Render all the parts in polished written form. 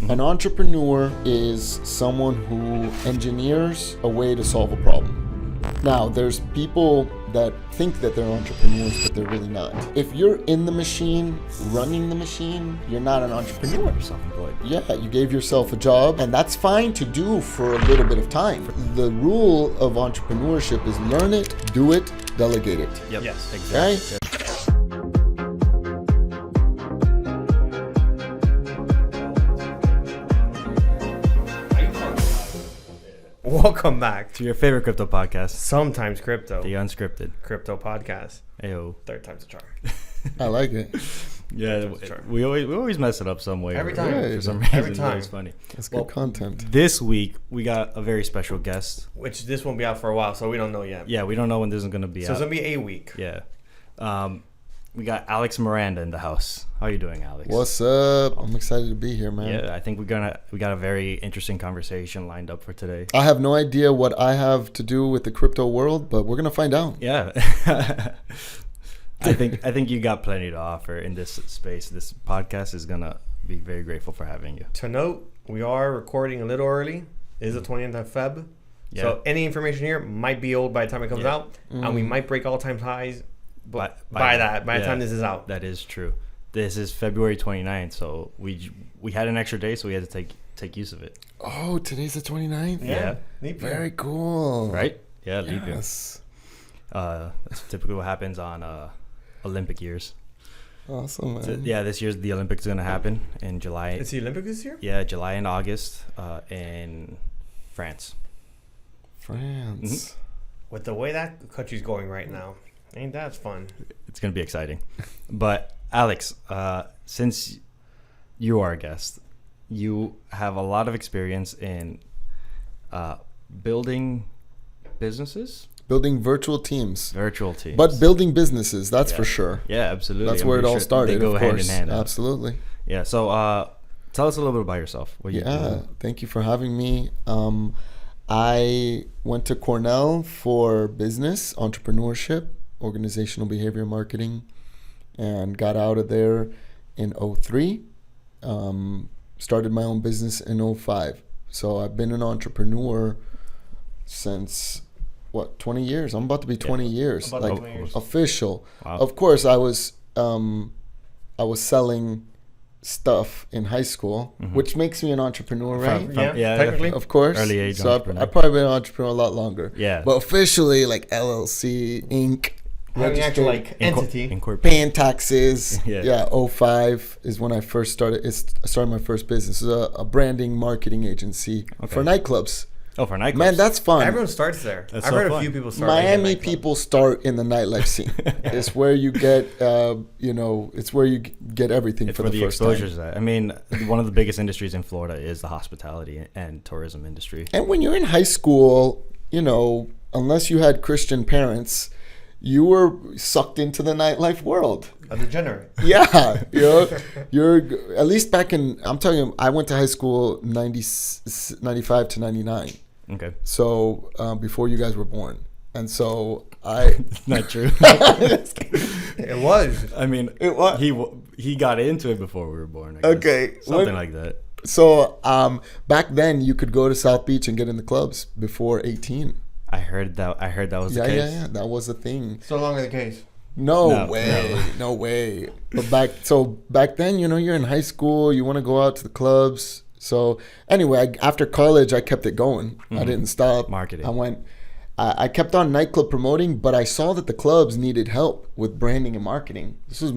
An entrepreneur is someone who engineers a way to solve a problem. Now, there's people that think that they're entrepreneurs, but they're really not. If you're in the machine, running the machine, you're not an entrepreneur. You're self-employed. Yeah, you gave yourself a job, and that's fine to do for a little bit of time. The rule of entrepreneurship is learn it, do it, delegate it. Yep. Yes. Exactly. Okay? Welcome back To your favorite crypto podcast, Sometimes Crypto, the Unscripted. Crypto Podcast. Ayo. Third time's a charm. I like it. Yeah, Sure. we always mess it up some way. Every time. For some Right. reason, Every time. It's funny. That's Well, good content. This week we got a very special guest. Which this won't be out for a while, so we don't know yet. Yeah, we don't know when this is gonna be So out. it's gonna be a week. Yeah. We got Alex Miranda in the house. How you doing, Alex? What's up? I'm excited to be here, man. Yeah, I think we got a very interesting conversation lined up for today. I have no idea what I have to do with the crypto world, but we're gonna find out. Yeah. I think you got plenty to offer in this space. This podcast is gonna be very grateful for having you. To note, we are recording a little early. It is the 20th of Feb. Yeah. So any information here might be old by the time it comes Yeah. out. And we might break all-time highs by the yeah, time this is out. That is true. This is February 29th, so we had an extra day, so we had to take use of it. Oh, today's the 29th? Yeah. Leap year. Very cool. Right? Yeah, leap year. Yes. That's typically what happens on Olympic years. Awesome, man. So, yeah, this year's the Olympics going to happen in July. Is the Olympic this year? Yeah, July and August in France. France. With the way that country's going right now, ain't that fun? It's going to be exciting. But Alex, since you are a guest, you have a lot of experience in building businesses, Building virtual teams. virtual teams. But building businesses, that's for sure. Yeah, absolutely. That's I'm where it pretty all sure started, They go of hand course. in hand. Absolutely. Yeah. So tell us a little bit about yourself. What you Yeah, do. thank you for having me. I went to Cornell for business, entrepreneurship, organizational behavior marketing, and got out of there in 2003. Started my own business in 2005. So I've been an entrepreneur since, 20 years? I'm about to be 20 years. About Like 20 years. official. Wow. Of course, I was selling stuff in high school, which makes me an entrepreneur, right? Yeah, technically. Of course. Early age So entrepreneur. I've probably been an entrepreneur a lot longer. Yeah. But officially, like LLC, Inc., Having an actual registered, entity. Incorporate. paying taxes. Yeah. Yeah, 2005 is when I first started. I started my first business. It was a branding marketing agency for nightclubs. Oh, for nightclubs. Man, that's fun. Everyone starts there. That's I've so heard fun. a few people start. Miami people start in the nightlife scene. It's where you get, it's where you get everything It's for where the the first time. exposure's at. I mean, one of the biggest industries in Florida is the hospitality and tourism industry. And when you're in high school, unless you had Christian parents, you were sucked into the nightlife world. A degenerate. Yeah, you're at least back in. I'm telling you, I went to high school 95 to 99. Okay. So before you guys were born, and so I. Not true. It was. I mean, It was. he got into it before we were born. I guess. Okay, Something like that. So back then you could go to South Beach and get in the clubs before 18. I heard that was the case. Yeah, that was a thing. So long as the case. No way. But back then, you're in high school, you want to go out to the clubs. So anyway, after college, I kept it going. I didn't stop. Marketing. I kept on nightclub promoting, but I saw that the clubs needed help with branding and marketing. This was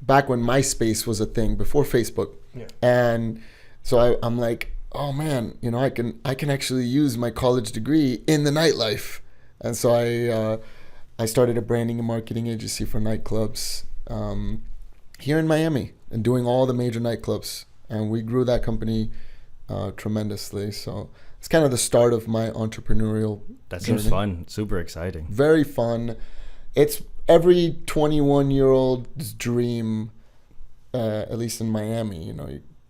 back when MySpace was a thing, before Facebook. Yeah. And so I'm like, oh man, I can actually use my college degree in the nightlife. And so I started a branding and marketing agency for nightclubs here in Miami and doing all the major nightclubs. And we grew that company tremendously. So it's kind of the start of my entrepreneurial That journey. seems fun. Super exciting. Very fun. It's every 21-year-old's dream, at least in Miami.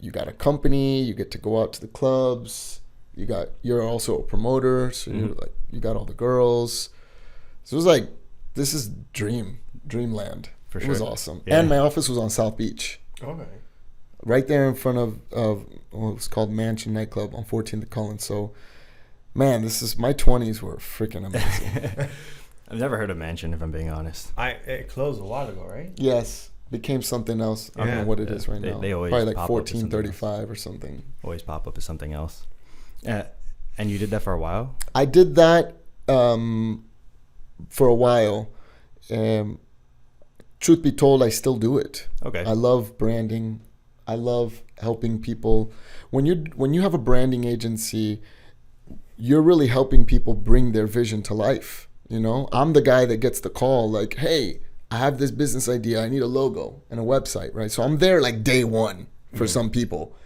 You got a company, you get to go out to the clubs. You're also a promoter, so you got all the girls. So it was like, this is dreamland. For It was sure. awesome. Yeah. And my office was on South Beach. Okay. right there in front of what was called Mansion Nightclub on 14th and Collins. So, man, my 20s were freaking amazing. I've never heard of Mansion, if I'm being honest. It closed a while ago, right? Yes, became something else. I don't know what it is right now. They always probably like pop up as something 1435 or something. Always pop up as something else. And you did that for a while? I did that for a while. Truth be told, I still do it. Okay. I love branding. I love helping people. When you have a branding agency, you're really helping people bring their vision to life. You know, I'm the guy that gets the call like, hey, I have this business idea. I need a logo and a website, right? So I'm there like day one for some people.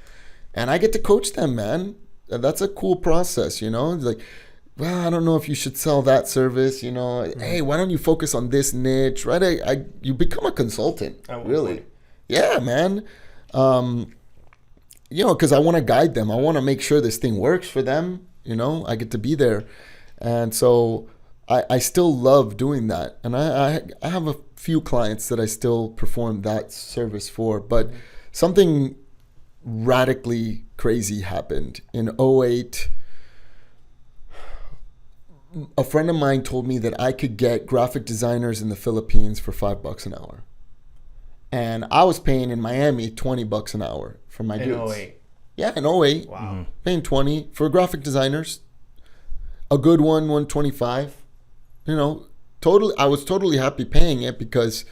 And I get to coach them, man. That's a cool process, you know? Like, well, I don't know if you should sell that service, you know? Hey, why don't you focus on this niche, right? You become a consultant, really. Point. Yeah, man. You know, because I want to guide them. I want to make sure this thing works for them, you know? I get to be there. And so I still love doing that. And I have a few clients that I still perform that service for. But something radically crazy happened. In '08, a friend of mine told me that I could get graphic designers in the Philippines for $5 an hour. And I was paying in Miami $20 an hour for my dudes. In '08. Yeah, in '08. Wow. Paying 20 for graphic designers. A good one, 125. You know, I was totally happy paying it because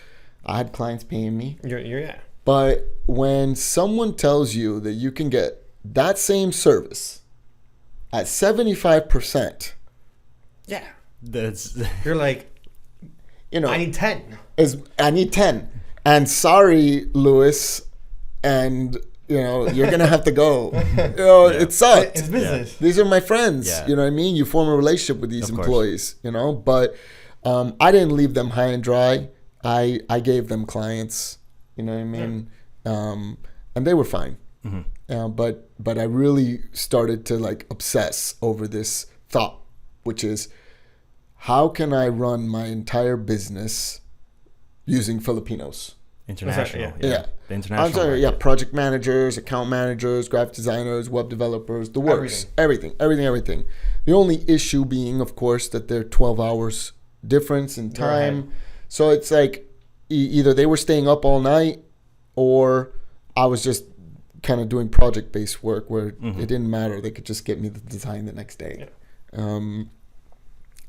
I had clients paying me. Yeah. But when someone tells you that you can get that same service at 75%, Yeah. That's You're like, you know, I need 10. I need 10. And sorry, Lewis, and you know, you're gonna have to go. You know, it sucked. It's business. These are my friends. Yeah. You know what I mean? You form a relationship with these Of course. employees, you know, but I didn't leave them high and dry. I gave them clients, you know what I mean? And they were fine. But I really started to like obsess over this thought, which is how can I run my entire business using Filipinos? international. Yeah. The international. I'm sorry, market. project managers, account managers, graphic designers, web developers, the works. Everything. The only issue being, of course, that they're 12 hours difference in time. So it's like either they were staying up all night or I was just kind of doing project-based work where it didn't matter. They could just get me the design the next day.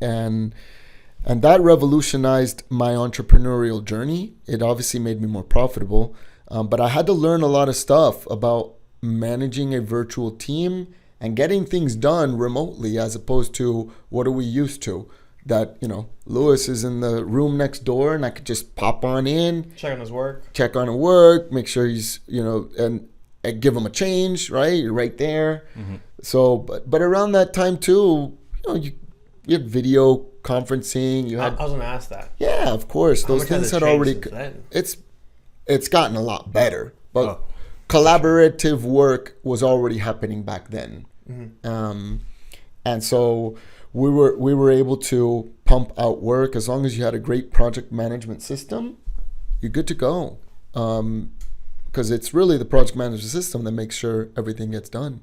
And that revolutionized my entrepreneurial journey. It obviously made me more profitable. But I had to learn a lot of stuff about managing a virtual team and getting things done remotely as opposed to what are we used to? That, you know, Lewis is in the room next door and I could just pop on in. Check on his work. Check on his work, make sure he's, you know, and give him a change, right? You're right there. So, but around that time too, you know, you had video conferencing. You had, I was going to ask that. yeah, of course. Those things had already, then? it's gotten a lot better, but collaborative work was already happening back then. And so we were able to pump out work as long as you had a great project management system. You're good to go, because it's really the project management system that makes sure everything gets done.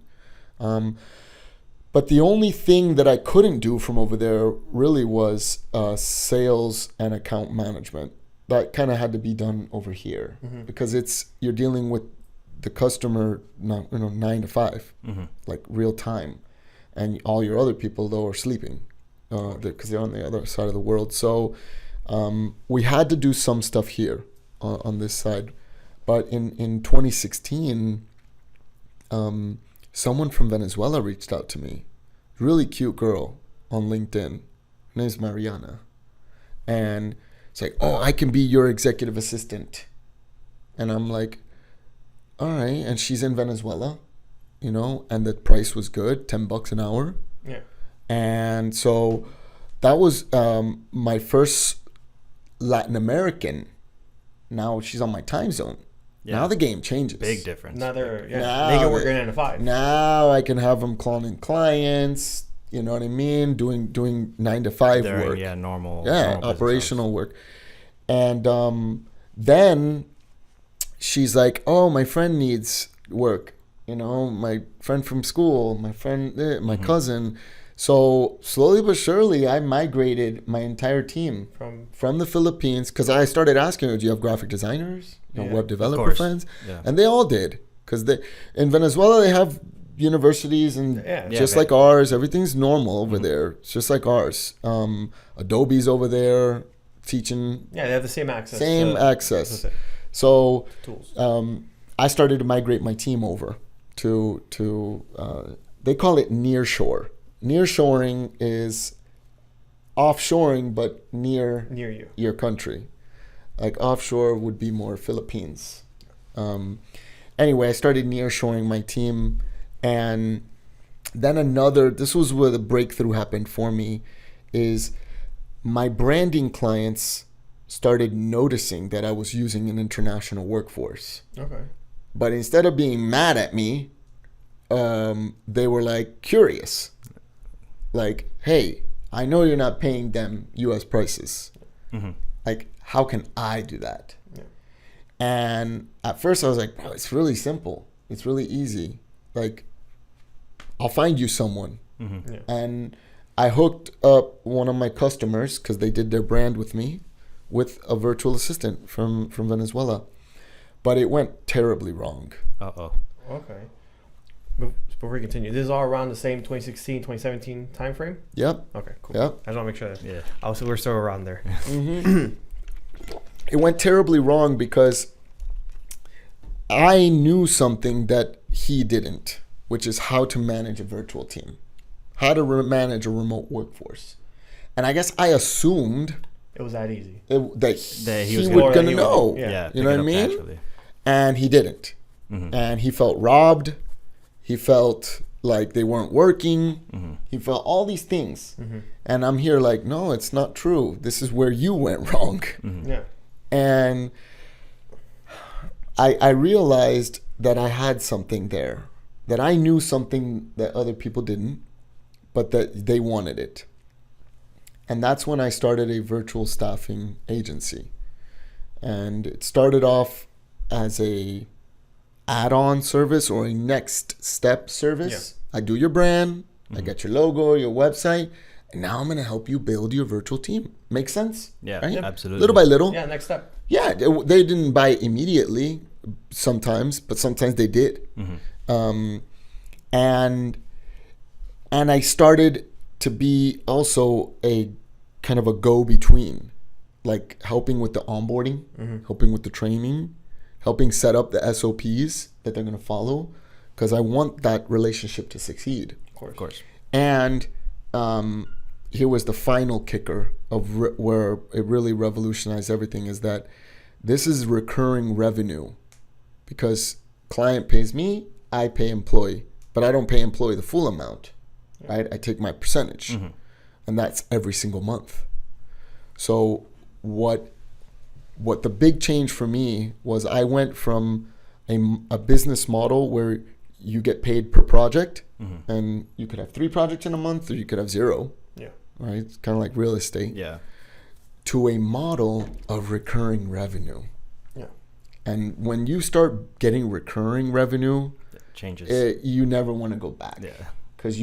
But the only thing that I couldn't do from over there really was sales and account management. That kind of had to be done over here because you're dealing with the customer, 9 to 5, like real time, and all your other people though are sleeping because they're on the other side of the world. So we had to do some stuff here on this side. But in 2016, someone from Venezuela reached out to me. Really cute girl on LinkedIn. Her name's Mariana. And it's like, oh, I can be your executive assistant. And I'm like, all right. And she's in Venezuela, you know, and the price was good, $10 an hour. Yeah. And so that was my first Latin American. Now she's on my time zone. Yeah. Now the game changes. Big difference. Now they're, Now they can work they- 9 to 5. Now I can have them calling clients, you know what I mean? Doing 9 to 5 During, work. normal. Yeah, normal business operational work. And then she's like, oh, my friend needs work. You know, my friend from school, my friend, my cousin. So slowly but surely, I migrated my entire team from the Philippines, because I started asking her, do you have graphic designers, web developer friends? Yeah. And they all did, because in Venezuela, they have universities and just like ours, everything's normal over there. It's just like ours. Adobe's over there teaching. Yeah, they have the same access. Access. So tools. I started to migrate my team over to they call it nearshore. Nearshoring is offshoring, but near you, your country. Like offshore would be more Philippines. Anyway, I started nearshoring my team, and then this was where the breakthrough happened for me, is my branding clients started noticing that I was using an international workforce. Okay. But instead of being mad at me, they were like curious. Like, hey, I know you're not paying them US prices. Like, how can I do that? Yeah. And at first I was like, bro, it's really simple. It's really easy. Like, I'll find you someone. Yeah. And I hooked up one of my customers, because they did their brand with me, with a virtual assistant from Venezuela. But it went terribly wrong. Uh-oh. Okay. Before we continue, this is all around the same 2016, 2017 time frame? Yep. Okay, cool. Yep. I just want to make sure that Yeah. we're still around there. It went terribly wrong because I knew something that he didn't, which is how to manage a virtual team, how to manage a remote workforce. And I guess I assumed it was that easy. that he he was was going to he know. would- Yeah. You know what I pick it up mean? naturally. And he didn't. And he felt robbed. He felt like they weren't working. He felt all these things. And I'm here like, no, it's not true. This is where you went wrong. Yeah. And I realized that I had something there, that I knew something that other people didn't, but that they wanted it. And that's when I started a virtual staffing agency. And it started off as a add-on service or a next step service. I do your brand, I get your logo, your website, and now I'm going to help you build your virtual team. Make sense? Yeah, Right? absolutely. Little by little. Yeah, next step. Yeah, they didn't buy it immediately sometimes, but sometimes they did. And I started to be also a kind of a go-between, like helping with the onboarding, helping with the training, helping set up the SOPs that they're going to follow, because I want that relationship to succeed. Of course. And here was the final kicker of where it really revolutionized everything, is that this is recurring revenue, because client pays me, I pay employee, but I don't pay employee the full amount, right? I take my percentage, and that's every single month. So what the big change for me was, I went from a business model where you get paid per project, and you could have 3 projects in a month, or you could have 0. Yeah. Right? It's kind of like real estate. Yeah. To a model of recurring revenue. Yeah. And when you start getting recurring revenue, It changes. you never want to go back. Yeah. Because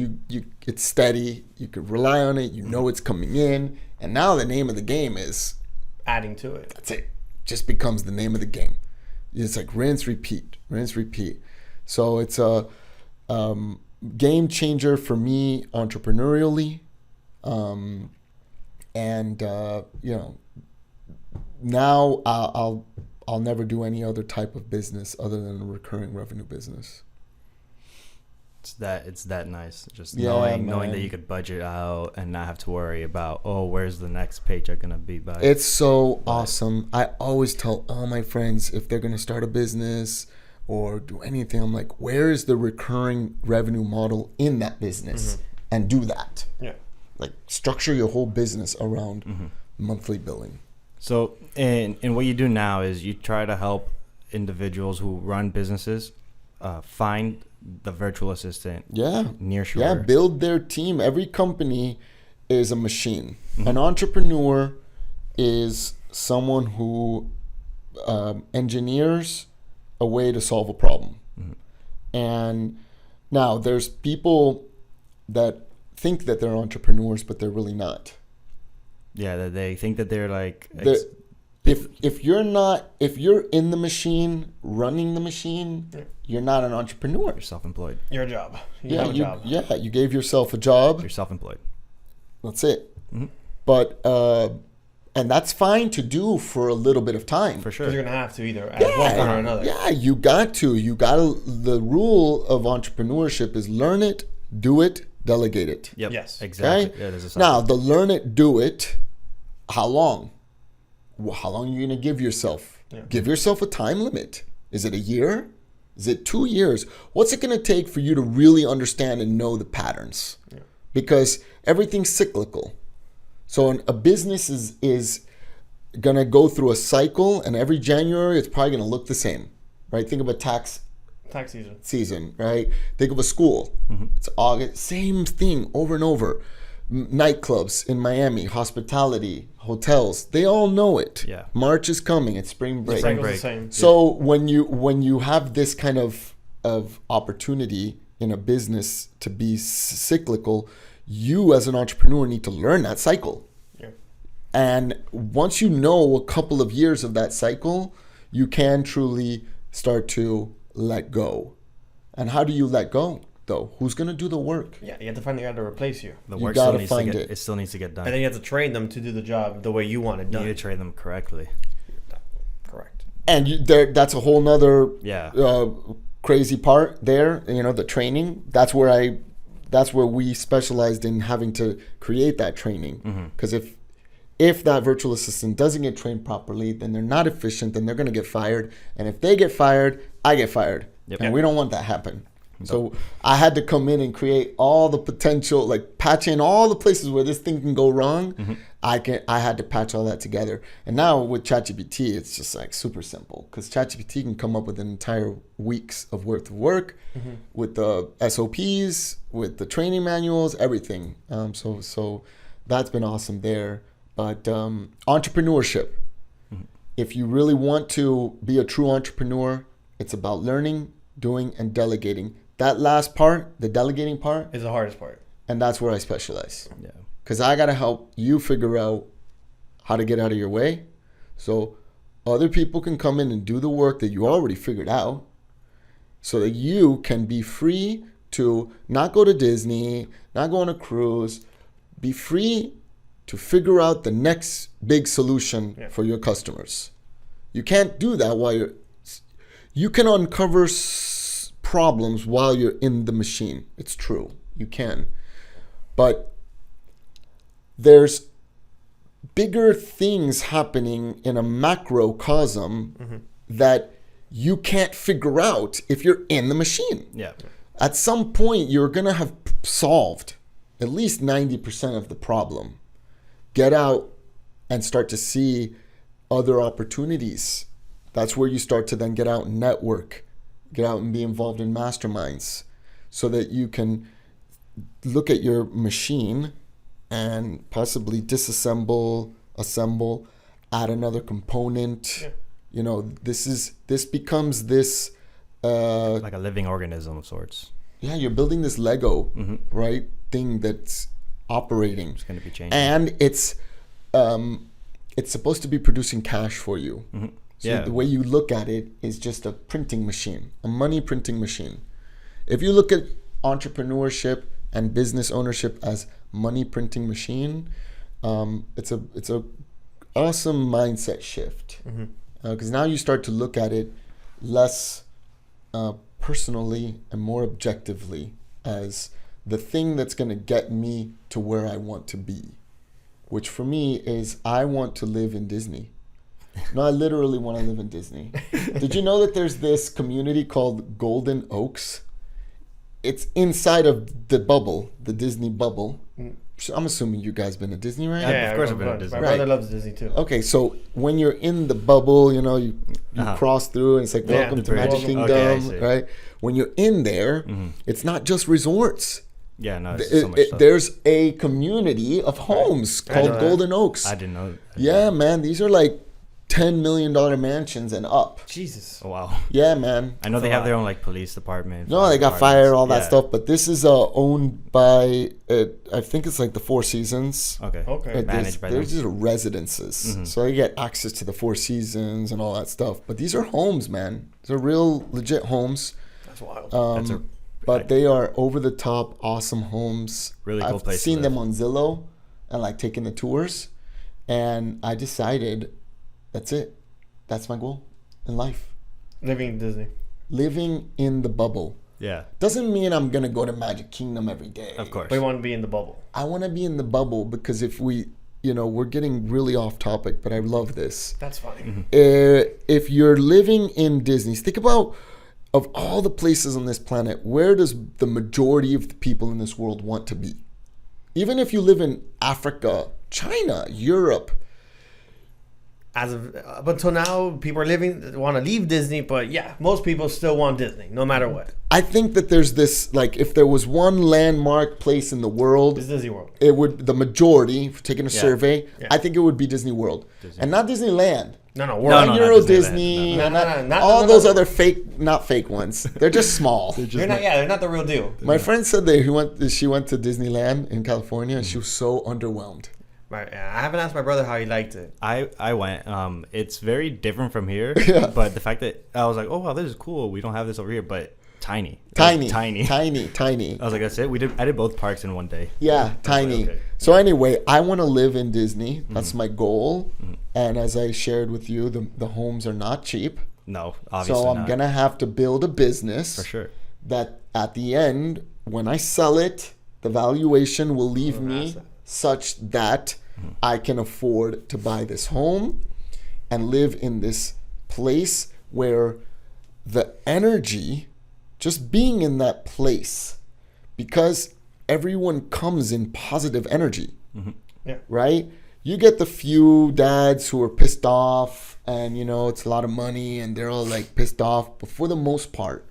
it's steady, you could rely on it, you know it's coming in, and now the name of the game is, Adding to it. that's it. Just becomes the name of the game. It's like rinse, repeat. So it's a game changer for me entrepreneurially. Now I'll never do any other type of business other than a recurring revenue business. It's that nice. Just Yeah, knowing that man. you could budget out and not have to worry about, where's the next paycheck gonna be by. It's so awesome. I always tell all my friends, if they're gonna start a business or do anything, I'm like, where is the recurring revenue model in that business? And do that. Yeah. Like, structure your whole business around monthly billing. So, and what you do now is you try to help individuals who run businesses find the virtual assistant. Nearshore. Yeah, build their team. Every company is a machine. An entrepreneur is someone who engineers a way to solve a problem. Mm-hmm. And now there's people that think that they're entrepreneurs, but they're really not. Yeah, that they think that they're like... If you're in the machine, running the machine, you're not an entrepreneur. You're self-employed. Your job. You have a job. Yeah, you gave yourself a job. You're self-employed. That's it. Mm-hmm. But and that's fine to do for a little bit of time. For sure. Because you're gonna have to either at one point or another. Yeah, you got to. The rule of entrepreneurship is learn it, do it, delegate it. Yep. Yes. Exactly. Okay? Yeah, there's a cycle. Now, the learn it, do it, how long? Well, how long are you going to give yourself? Yeah. Give yourself a time limit. Is it a year? Is it 2 years? What's it going to take for you to really understand and know the patterns? Yeah. Because everything's cyclical. So a business is going to go through a cycle, and every January it's probably going to look the same, right? Think of a tax season, right? Think of a school. Mm-hmm. It's August, same thing over and over. Nightclubs in Miami, hospitality, hotels, they all know it. Yeah. March is coming, it's spring break. The same. So when you have this kind of opportunity in a business to be cyclical, you as an entrepreneur need to learn that cycle. Yeah. And once you know a couple of years of that cycle, you can truly start to let go. And how do you let go? Though, who's going to do the work? Yeah, you have to find the guy to replace you. The work still needs to get, it still needs to get done. And then you have to train them to do the job the way you want it done. You need to train them correctly. Correct. And that's a whole nother crazy part there. You know, the training. That's where we specialized in having to create that training. Because if that virtual assistant doesn't get trained properly, then they're not efficient. Then they're going to get fired. And if they get fired, I get fired. Yep. And we don't want that happen. So I had to come in and create all the potential, like patch in all the places where this thing can go wrong. Mm-hmm. I had to patch all that together. And now with ChatGPT, it's just like super simple because ChatGPT can come up with an entire week's of worth of work with the SOPs, with the training manuals, everything. So that's been awesome there. But entrepreneurship, if you really want to be a true entrepreneur, it's about learning, doing, and delegating. That last part, the delegating part, is the hardest part. And that's where I specialize. Yeah. Because I got to help you figure out how to get out of your way. So other people can come in and do the work that you already figured out so that you can be free to not go to Disney, not go on a cruise, be free to figure out the next big solution for your customers. You can't do that you can uncover problems while you're in the machine. It's true. You can. But there's bigger things happening in a macrocosm that you can't figure out if you're in the machine. Yeah. At some point, you're going to have solved at least 90% of the problem. Get out and start to see other opportunities. That's where you start to then get out and network, get out and be involved in masterminds so that you can look at your machine and possibly disassemble, assemble, add another component. Yeah. You know, this becomes this like a living organism of sorts. Yeah, you're building this Lego, right, thing that's operating. It's going to be changing. And it's supposed to be producing cash for you. So the way you look at it is just a printing machine, a money printing machine. If you look at entrepreneurship and business ownership as money printing machine, it's a awesome mindset shift. Because now you start to look at it less personally and more objectively as the thing that's going to get me to where I want to be, which for me is I want to live in Disney. No, I literally want to live in Disney. Did you know that there's this community called Golden Oaks? It's inside of the bubble, the Disney bubble. I'm assuming you guys been to Disney, right? Yeah, of course I've been to Disney. My brother loves Disney too. Okay, so when you're in the bubble, you know, you cross through and it's like, welcome to Magic Kingdom, right? When you're in there, it's not just resorts. Yeah, no, it's so much stuff. There's a community of homes called Golden Oaks. I didn't know. Yeah, man, these are like $10 million mansions and up. Jesus. Oh, wow. Yeah, man. I know they have their own like police department. No, they got fire, all that Yeah. stuff. But this is owned by, I think it's like the Four Seasons. Okay. There's Managed by them. just residences. So they get access to the Four Seasons and all that stuff. But these are homes, man. These are real legit homes. That's wild. But they are over the top, awesome homes. Really cool I've place to seen live. them on Zillow and like taking the tours. And I decided that's it. That's my goal in life. Living in Disney. Living in the bubble. Yeah. Doesn't mean I'm going to go to Magic Kingdom every day. Of course. But you want to be in the bubble. I want to be in the bubble because if we, we're getting really off topic, but I love this. That's funny. If you're living in Disney, think about of all the places on this planet, where does the majority of the people in this world want to be? Even if you live in Africa, China, Europe. As of up until now, people want to leave Disney, but yeah, most people still want Disney, no matter what. I think that there's this, like, if there was one landmark place in the world, It's Disney World. it would, the majority, taking a survey, Yeah. I think it would be Disney World. And not Disneyland. No, Not World. Euro not Disneyland. Disney, No, not no, all no, those no. other fake, not fake ones. They're just small. They're not the real deal. My friend said that she went to Disneyland in California and she was so underwhelmed. Right, I haven't asked my brother how he liked it. I went. It's very different from here. Yeah. But the fact that I was like, oh wow, this is cool. We don't have this over here, but tiny. Tiny. Tiny. Tiny. I was like, that's it. I did both parks in one day. Yeah, tiny. okay. So anyway, I want to live in Disney. That's my goal. And as I shared with you, the homes are not cheap. No, obviously So I'm not. going to have to build a business For sure. that at the end, when I sell it, the valuation will leave me asset. such that I can afford to buy this home and live in this place where the energy, just being in that place, because everyone comes in positive energy, Yeah. right? You get the few dads who are pissed off and, it's a lot of money and they're all like pissed off. But for the most part,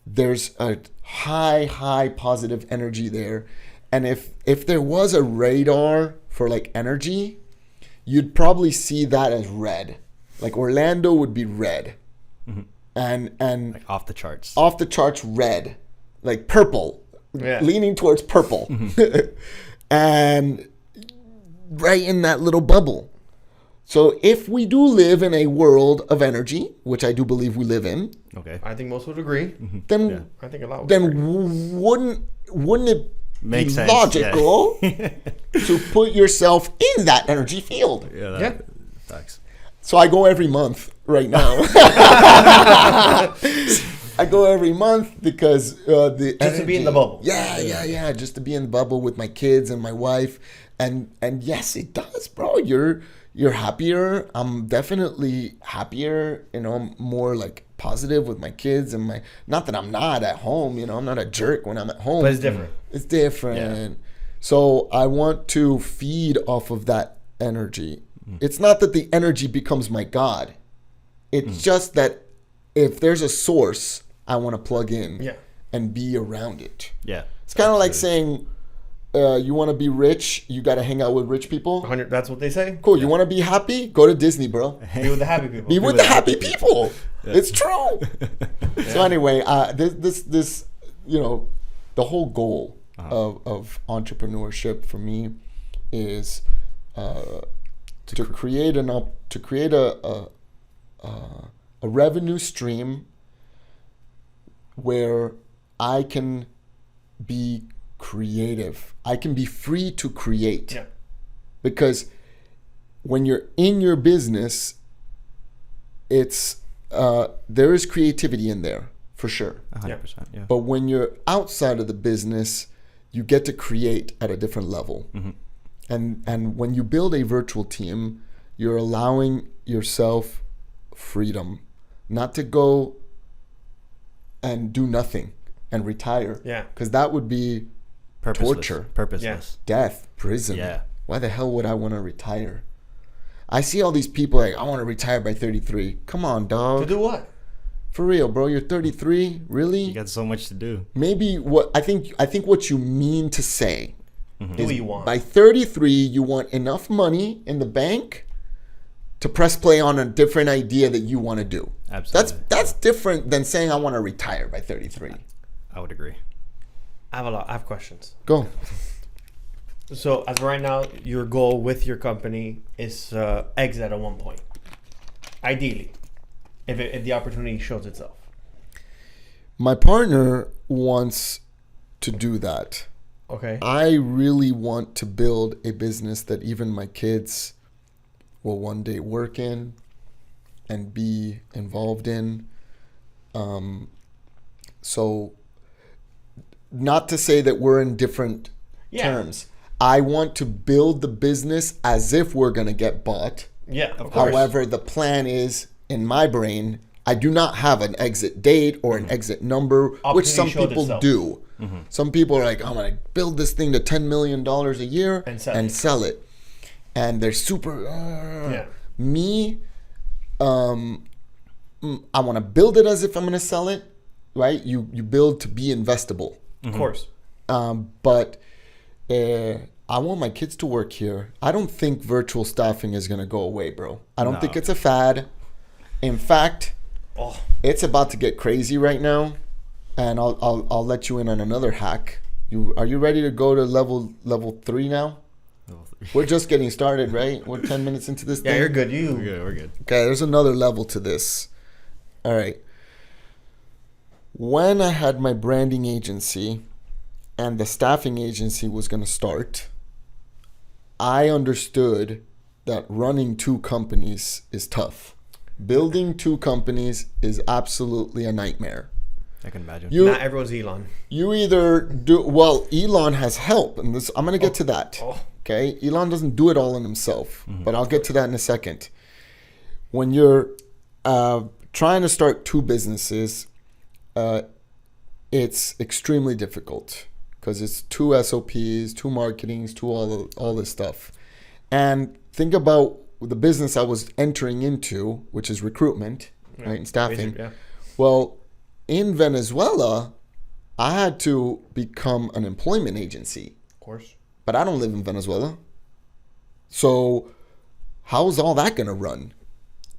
there's a high positive energy there. And if there was a radar for like energy, you'd probably see that as red. Like Orlando would be red. And Like off the charts. off the charts red, like purple, Yeah. leaning towards purple. And right in that little bubble. So if we do live in a world of energy, which I do believe we live in, Okay. I think most would agree. then Yeah. I think a lot would agree. wouldn't it Makes be sense, logical to put yourself in that energy field? Yeah. Yeah. Facts. So I go every month right now. I go every month because the Just to be in the bubble. Yeah. Just to be in the bubble with my kids and my wife, and yes, it does, bro. You're happier. I'm definitely happier. I'm more like positive with my kids and my. Not that I'm not at home. I'm not a jerk when I'm at home. But it's different. It's different. So I want to feed off of that energy. It's not that the energy becomes my God. It's just that if there's a source, I want to plug in and be around it. Yeah. It's kind of like saying, you want to be rich, you got to hang out with rich people. 100. That's what they say. Cool. You want to be happy? Go to Disney, bro. Be with the happy people. Be with the happy people. It's true. So anyway, this the whole goal of entrepreneurship for me is to create a revenue stream where I can be creative. I can be free to create. Yeah. Because when you're in your business, it's there is creativity in there for sure. 100%. Yeah. But when you're outside of the business, you get to create at a different level. And when you build a virtual team, you're allowing yourself freedom, not to go and do nothing and retire. Yeah. Because that would be torture, Purposeless. death, prison. Yeah. Why the hell would I want to retire? I see all these people like, I want to retire by 33. Come on, dog. To do what? For real, bro. You're 33. Really? You got so much to do. Maybe what I think what you mean to say Do what you want. by 33, you want enough money in the bank to press play on a different idea that you want to do. Absolutely. That's different than saying I want to retire by 33. I would agree. I have questions. Go. So as of right now, your goal with your company is exit at one point, ideally, if the opportunity shows itself. My partner wants to do that. Okay. I really want to build a business that even my kids will one day work in and be involved in. So not to say that we're in different terms. I want to build the business as if we're going to get bought. Yeah, of course. However, the plan is, in my brain, I do not have an exit date or an exit number, which some people do. Mm-hmm. Some people are like, I'm going to build this thing to $10 million a year and sell it. And they're super... Me, I want to build it as if I'm going to sell it, right? You build to be investable. Of course. But I want my kids to work here. I don't think virtual staffing is going to go away, bro. I don't think it's a fad. In fact, it's about to get crazy right now. And I'll let you in on another hack. Are you ready to go to level 3 now? We're just getting started, right? We're 10 minutes into this thing. Yeah, you're good. We're good. Okay, there's another level to this. All right. When I had my branding agency and the staffing agency was going to start, I understood that running 2 companies is tough. Building 2 companies is absolutely a nightmare. I can imagine. Not everyone's Elon. You either do... Well, Elon has help. And I'm going to get to that. Okay? Elon doesn't do it all in himself. Mm-hmm. But I'll get to that in a second. When you're trying to start 2 businesses, it's extremely difficult. Because it's 2 SOPs, 2 marketings, 2 all this stuff. And think about the business I was entering into, which is recruitment, right, and staffing. Basic, Well, in Venezuela, I had to become an employment agency. Of course. But I don't live in Venezuela. So how's all that going to run,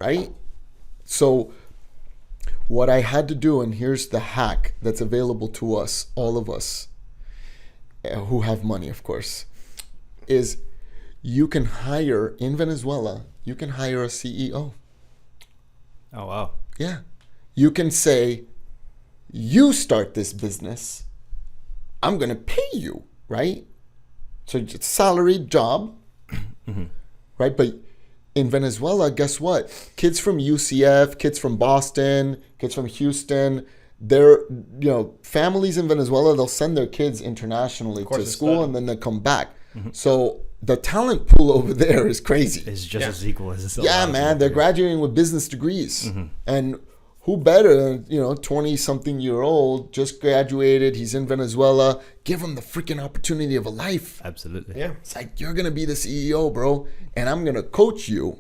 right? So what I had to do, and here's the hack that's available to us, all of us, who have money, of course, is you can hire, in Venezuela, you can hire a CEO. Oh, wow. Yeah. You can say, you start this business, I'm going to pay you, right? So it's a salaried job, right? But in Venezuela, guess what? Kids from UCF, kids from Boston, kids from Houston, they're, families in Venezuela, they'll send their kids internationally to school and then they come back. Mm-hmm. So the talent pool over there is crazy. It's just as equal as it's man. They're graduating with business degrees. Mm-hmm. And who better, 20-something-year-old, just graduated, he's in Venezuela, give him the freaking opportunity of a life. Absolutely. Yeah. It's like, you're going to be the CEO, bro, and I'm going to coach you,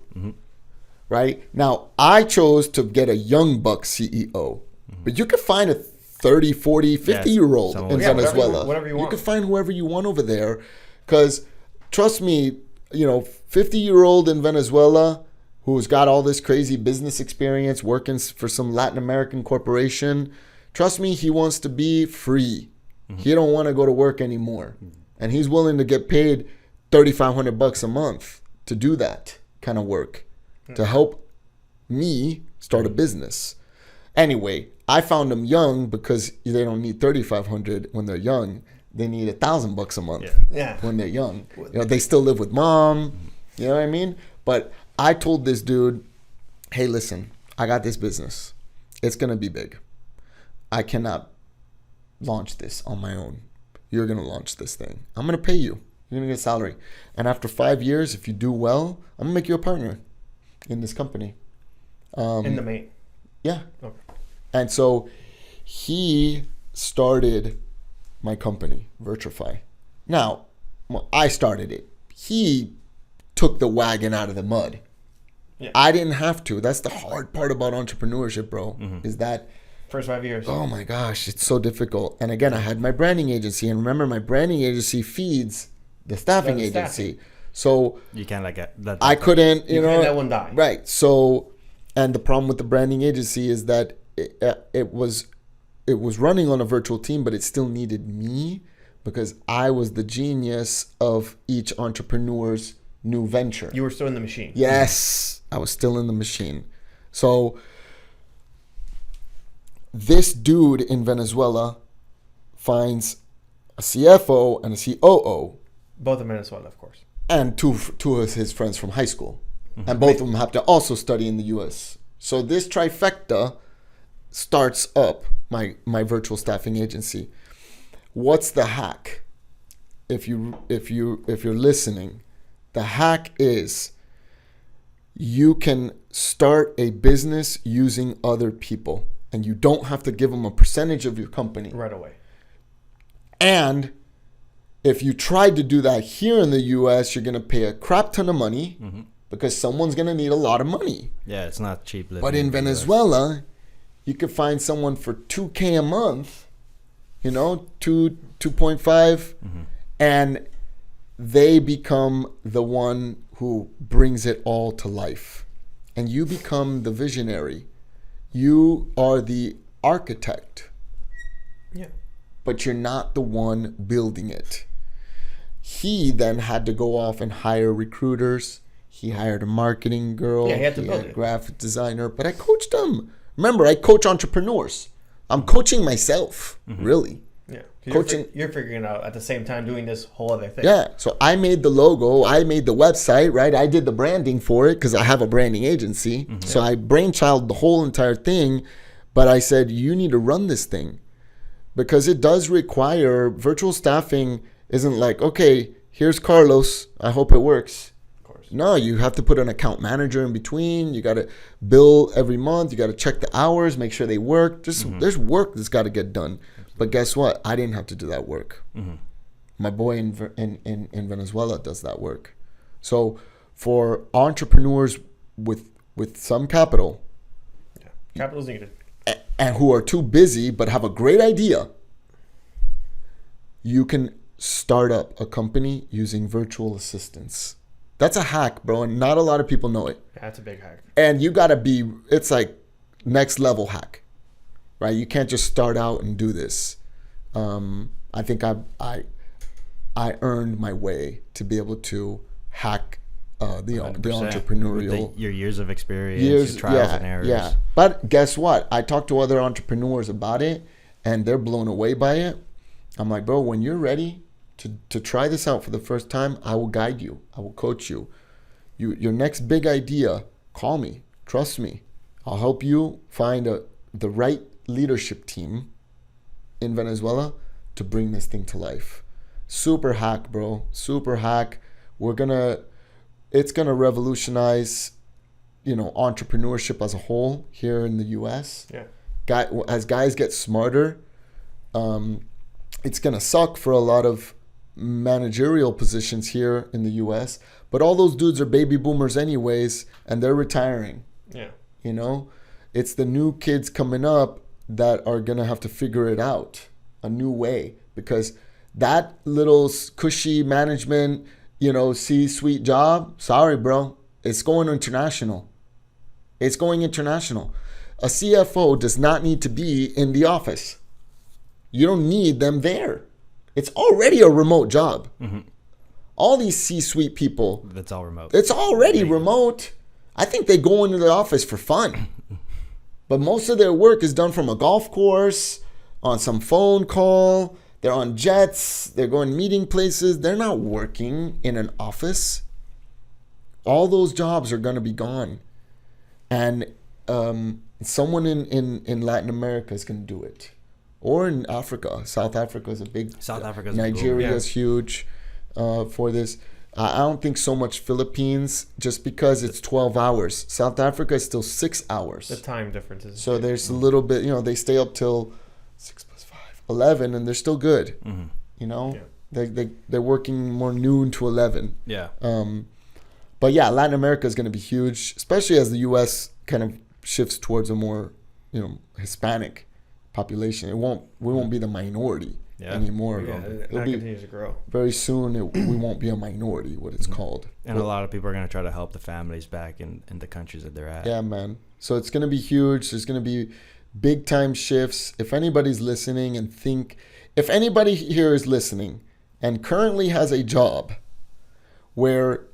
right? Now, I chose to get a young buck CEO, but you could find a 30, 40, 50-year-old in Venezuela. Whatever you want. You could find whoever you want over there, because trust me, 50-year-old in Venezuela who's got all this crazy business experience working for some Latin American corporation, trust me, he wants to be free. Mm-hmm. He don't want to go to work anymore. Mm-hmm. And he's willing to get paid $3,500 a month to do that kind of work, to help me start a business. Anyway, I found them young because they don't need $3,500 when they're young. They need $1,000 a month when they're young. They still live with mom. You know what I mean? But I told this dude, hey, listen, I got this business. It's going to be big. I cannot launch this on my own. You're going to launch this thing. I'm going to pay you. You're going to get a salary. And after 5 years, if you do well, I'm going to make you a partner in this company. In the main? Yeah. Okay. And so he started my company, Virtrify. Now, I started it. He took the wagon out of the mud. Yeah. I didn't have to. That's the hard part about entrepreneurship, bro, is that first 5 years. Oh my gosh, it's so difficult. And again, I had my branding agency, and remember, my branding agency feeds the staffing agency. So you can't like let I couldn't, You know, can't let one die. right? So, and the problem with the branding agency is that it was running on a virtual team, but it still needed me because I was the genius of each entrepreneur's new venture. You were still in the machine. Yes, I was still in the machine. So this dude in Venezuela finds a CFO and a COO. Both in Venezuela, of course. And two of his friends from high school. And both of them have to also study in the U.S. So this trifecta starts up my virtual staffing agency. What's the hack? If you're listening, the hack is you can start a business using other people, and you don't have to give them a percentage of your company right away. And if you tried to do that here in the U.S., you're going to pay a crap ton of money because someone's going to need a lot of money. Yeah, it's not cheap living. But in Venezuela, you could find someone for $2,000 a month, 2.5, and they become the one who brings it all to life. And you become the visionary. You are the architect. Yeah. But you're not the one building it. He then had to go off and hire recruiters. He hired a marketing girl. Yeah, he had to build a it. graphic designer. But I coached him. Remember, I coach entrepreneurs. I'm coaching myself, really. Yeah. Coaching. You're figuring out at the same time doing this whole other thing. Yeah. So I made the logo. I made the website, right? I did the branding for it because I have a branding agency. So I brainchild the whole entire thing. But I said, you need to run this thing. Because it does require, virtual staffing isn't like, okay, here's Carlos, I hope it works. Of course. No, you have to put an account manager in between. You got to bill every month. You got to check the hours, make sure they work. There's work that's got to get done. But guess what? I didn't have to do that work. My boy in Venezuela does that work. So for entrepreneurs with some capital, Capital's needed. and who are too busy but have a great idea, you can start up a company using virtual assistants. That's a hack, bro, and not a lot of people know it. Yeah, that's a big hack. And you gotta be, it's like next level hack, right? You can't just start out and do this. I think I earned my way to be able to hack the entrepreneurial. With your years of experience, your trials and errors. Yeah. But guess what? I talked to other entrepreneurs about it, and they're blown away by it. I'm like, bro, when you're ready to try this out for the first time, I will guide you. I will coach you. Your next big idea, call me. Trust me. I'll help you find the right leadership team in Venezuela to bring this thing to life. Super hack, bro. Super hack. It's gonna revolutionize, entrepreneurship as a whole here in the U.S. Yeah. As guys get smarter, it's gonna suck for a lot of managerial positions here in the U.S. But all those dudes are baby boomers anyways, and they're retiring. Yeah. It's the new kids coming up that are gonna have to figure it out a new way, because that little cushy management, C-suite job, sorry, bro, it's going international. It's going international. A CFO does not need to be in the office. You don't need them there. It's already a remote job. All these C-suite people, That's all remote. it's already remote. I think they go into the office for fun. But most of their work is done from a golf course, on some phone call. They're on jets. They're going meeting places. They're not working in an office. All those jobs are going to be gone. And someone in Latin America is going to do it. Or in Africa. South Africa is a big... Nigeria is huge for this. I don't think so much Philippines, just because it's 12 hours. South Africa is still 6 hours. The time difference is... So there's a little bit, they stay up till 6 + 5, 11, and they're still good. They're working more noon to 11. Yeah. But yeah, Latin America is going to be huge, especially as the U.S. kind of shifts towards a more, Hispanic population. We won't be the minority anymore. Yeah, that continues to grow. Very soon, we won't be a minority, what it's called. And a lot of people are going to try to help the families back in the countries that they're at. Yeah, man. So it's going to be huge. There's going to be big time shifts. If anybody's listening and if anybody here is listening and currently has a job where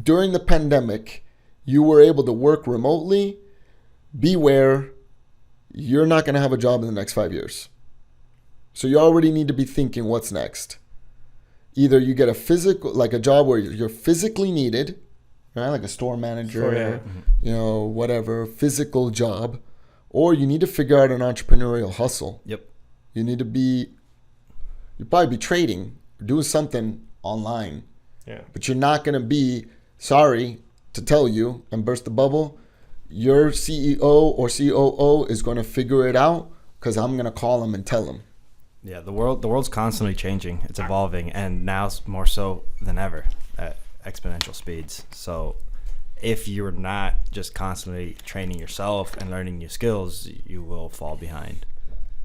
during the pandemic, you were able to work remotely, beware, you're not going to have a job in the next 5 years. So you already need to be thinking what's next. Either you get a job where you're physically needed, right? Like a store manager, whatever, physical job, or you need to figure out an entrepreneurial hustle. Yep. You'd probably be trading, doing something online. Yeah. But you're not going to be, sorry to tell you and burst the bubble, your CEO or COO is going to figure it out because I'm going to call him and tell him. Yeah, the world's constantly changing. It's evolving, and now more so than ever at exponential speeds. So if you're not just constantly training yourself and learning new skills, you will fall behind.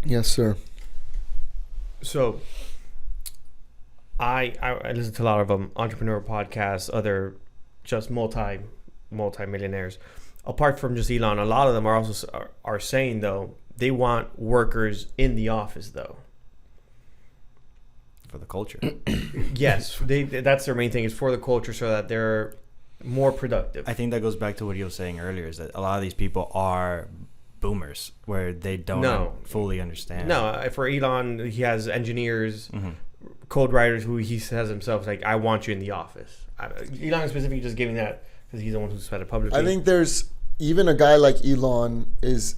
Yes, sir. So I listen to a lot of entrepreneur podcasts, other just multi-millionaires. Apart from just Elon, a lot of them are saying, though, they want workers in the office, though. For the culture. Yes, that's their main thing, is for the culture, so that they're more productive. I think that goes back to what you were saying earlier, is that a lot of these people are boomers, where they don't fully understand. No, for Elon, he has engineers, code writers who he says himself, like, I want you in the office. Elon is specifically just giving that because he's the one who said it publicly. I think there's, even a guy like Elon is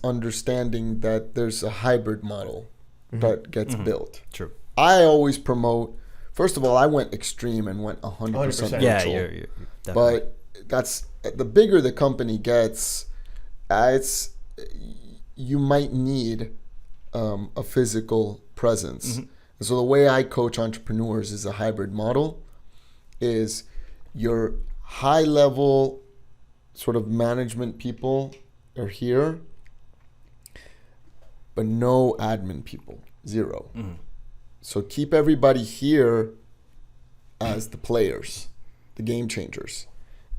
understanding that there's a hybrid model that gets built. True. I always promote, first of all, I went extreme and went 100% neutral. Yeah, you're but that's, the bigger the company gets, you might need a physical presence. And so the way I coach entrepreneurs is a hybrid model, is your high level sort of management people are here, but no admin people, zero. So keep everybody here as the players, the game changers.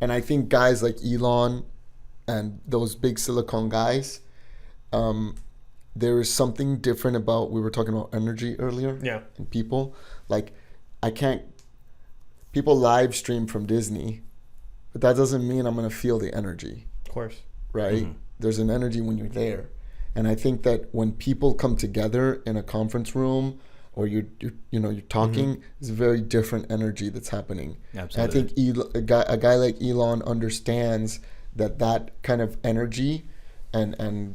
And I think guys like Elon and those big silicon guys, there is something different about, we were talking about energy earlier. Yeah. And people, like, people live stream from Disney, but that doesn't mean I'm going to feel the energy. Of course. Right? There's an energy when you're there. And I think that when people come together in a conference room, or you're talking, it's a very different energy that's happening. Absolutely. And I think a guy like Elon understands that kind of energy and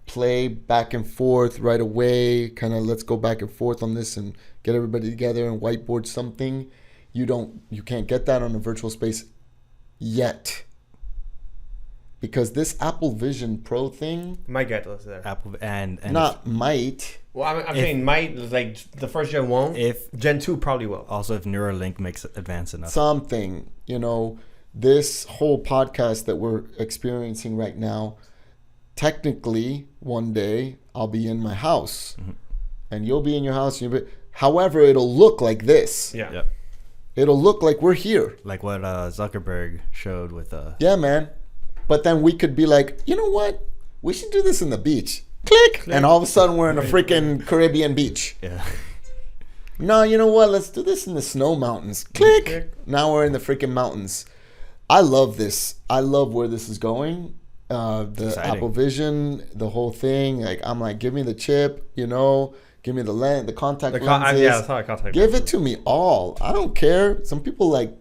play back and forth right away, kind of let's go back and forth on this and get everybody together and whiteboard something. You can't get that on a virtual space yet. Because this Apple Vision Pro thing might get us there. Apple and not might. Well, I'm saying might, like the first gen won't. If Gen 2 probably will. Also, if Neuralink makes it advance enough. Something, this whole podcast that we're experiencing right now, technically, one day I'll be in my house, and you'll be in your house. However, it'll look like this. Yeah. Yep. It'll look like we're here. Like what Zuckerberg showed with. Yeah, man. But then we could be like, you know what? We should do this in the beach. Click. And all of a sudden we're in a freaking Caribbean beach. Yeah. No, you know what? Let's do this in the snow mountains. Click. Now we're in the freaking mountains. I love this. I love where this is going. The exciting. Apple Vision, the whole thing. Like, I'm like, give me the chip, give me the lens, the contact lenses. Yeah, that's how I contact. Give it to me all. I don't care. Some people like,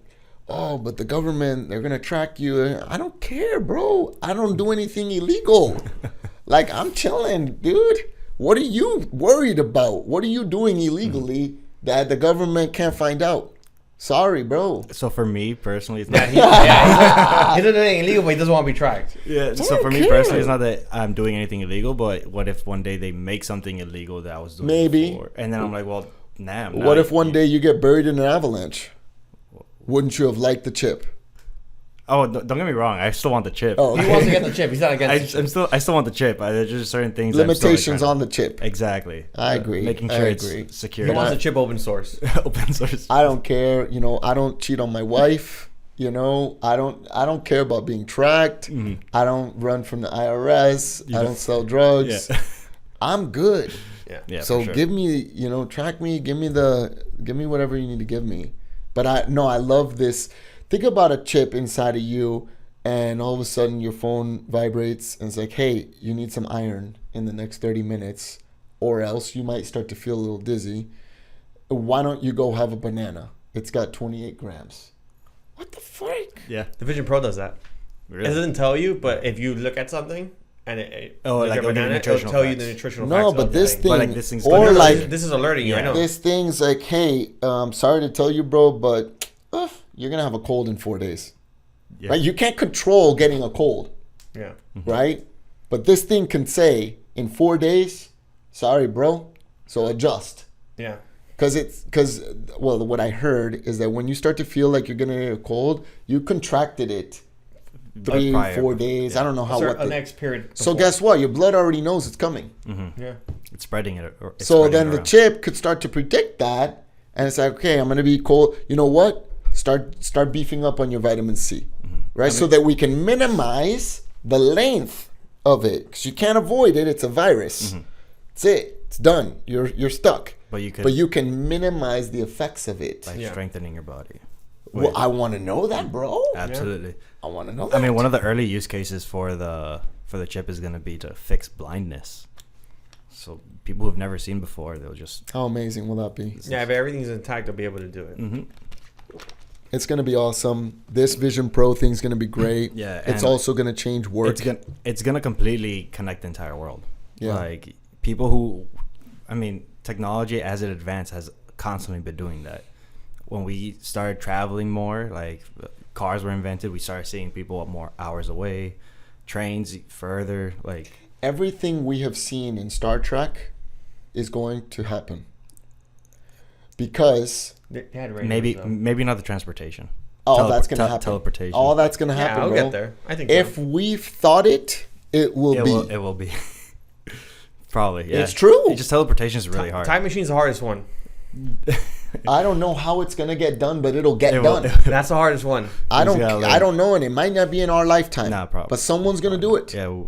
oh, but the government, they're going to track you. I don't care, bro. I don't do anything illegal. Like, I'm chilling, dude. What are you worried about? What are you doing illegally that the government can't find out? Sorry, bro. So for me personally, it's not. He's not doing anything illegal, but he doesn't want to be tracked. Yeah. So for me personally, it's not that I'm doing anything illegal, but what if one day they make something illegal that I was doing before? And then I'm like, well, nah. What if one day you get buried in an avalanche? Wouldn't you have liked the chip? Oh, don't get me wrong. I still want the chip. Oh, He wants to get the chip. He's not against the chip. I still want the chip. There's just certain things. that I'm still, limitations trying on the chip. Exactly. I agree. Making I sure agree. it's secure. He wants the chip open source. Open source. I don't care. You know, I don't cheat on my wife. You know, I don't care about being tracked. Mhm. I don't run from the IRS. You I don't- don't sell drugs. Yeah. I'm good. Yeah. Yeah. So for sure. give me, you know, track me, give me whatever you need to give me. But I love this. Think about a chip inside of you, and all of a sudden your phone vibrates and it's like, hey, you need some iron in the next 30 minutes, or else you might start to feel a little dizzy. Why don't you go have a banana? It's got 28 grams. What the frick? Yeah. The Vision Pro does that. Really? It doesn't tell you, but if you look at something and it Oh, like like a it'll give you banana, it'll nutritional tell you facts. the nutritional No, facts but of this the thing, But, like, this thing's or gonna- like this is alerting you. I Yeah. know. this thing's like, hey, sorry to tell you, bro, but you're gonna have a cold in 4 days. Yeah. Right? You can't control getting a cold, Yeah. right? But this thing can say in 4 days, sorry, bro. So adjust. Yeah. Because what I heard is that when you start to feel like you're gonna get a cold, you contracted it 3, Prior. 4 days. I don't know how Start what. a next period. So before. guess what? Your blood already knows it's coming. Yeah. It's spreading it. Or it's So spreading then it the around. chip could start to predict that, and it's like, okay, I'm gonna be cold. You know what? Start beefing up on your vitamin C, right? So that we can minimize the length of it, because you can't avoid it. It's a virus. That's it. It's done. You're stuck. But you could But you can minimize the effects of it. by Yeah. strengthening your body. Well, I want to know that, bro. Absolutely. I want to know that. I mean, one of the early use cases for the chip is going to be to fix blindness. So people who've never seen before, they'll just. How amazing will that be? Yeah. If everything's intact, they'll be able to do it. Mm-hmm. It's going to be awesome. This Vision Pro thing's going to be great. Yeah, It's and also going to change work. It's gonna completely connect the entire world. Yeah. Like people who, I mean, technology as it advanced has constantly been doing that. When we started traveling more, like cars were invented, we started seeing people more hours away, trains further. Like Everything we have seen in Star Trek is going to happen. Because They had radios, though. maybe not the transportation. that's going to happen. Teleportation. All that's going to Yeah, happen, I'll bro. get there. I think If so. we've thought it, it will be. It will be. Probably, yeah. It's true. Just teleportation is really hard. Time machine's the hardest one. I don't know how it's going to get done, but it'll get It will- done. That's the hardest one. I He's gotta learn. I don't know, and it might not be in our lifetime. Nah, probably. But someone's going to do it. Yeah.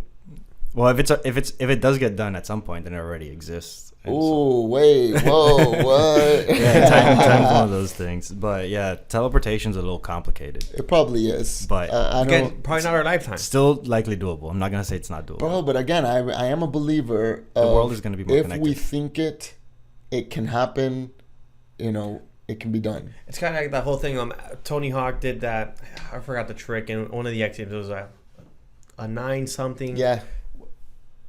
Well, if it does get done at some point, then it already exists. And so- Ooh, wait, whoa, what? yeah, time's one of those things. But yeah, teleportation's a little complicated. It probably is. But- I Again, don't. probably not our lifetime. Still likely doable. I'm not gonna say it's not doable. Bro, but again, I am a believer. The of world is gonna be more if connected. we think it, it can happen. You know, it can be done. It's kind of like that whole thing. Tony Hawk did that. I forgot the trick. And one of the X Games, it was a 9 something. Yeah,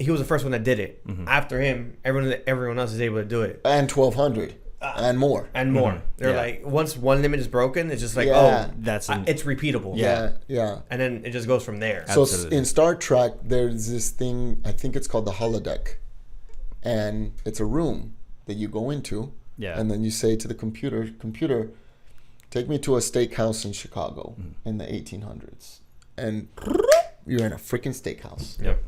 He was the first one that did it. Mm-hmm. After him, everyone else is able to do it and 1200 and more. and more. Mhm. They're Yeah. like, once one limit is broken, it's just like, Yeah. That's it's repeatable. Yeah. Yeah. And then it just goes from there. So Absolutely. in Star Trek, there's this thing. I think it's called the holodeck, and it's a room that you go into. Yeah. And then you say to the computer, take me to a steakhouse in Chicago in the 1800s. And you're in a freaking steakhouse. Yep.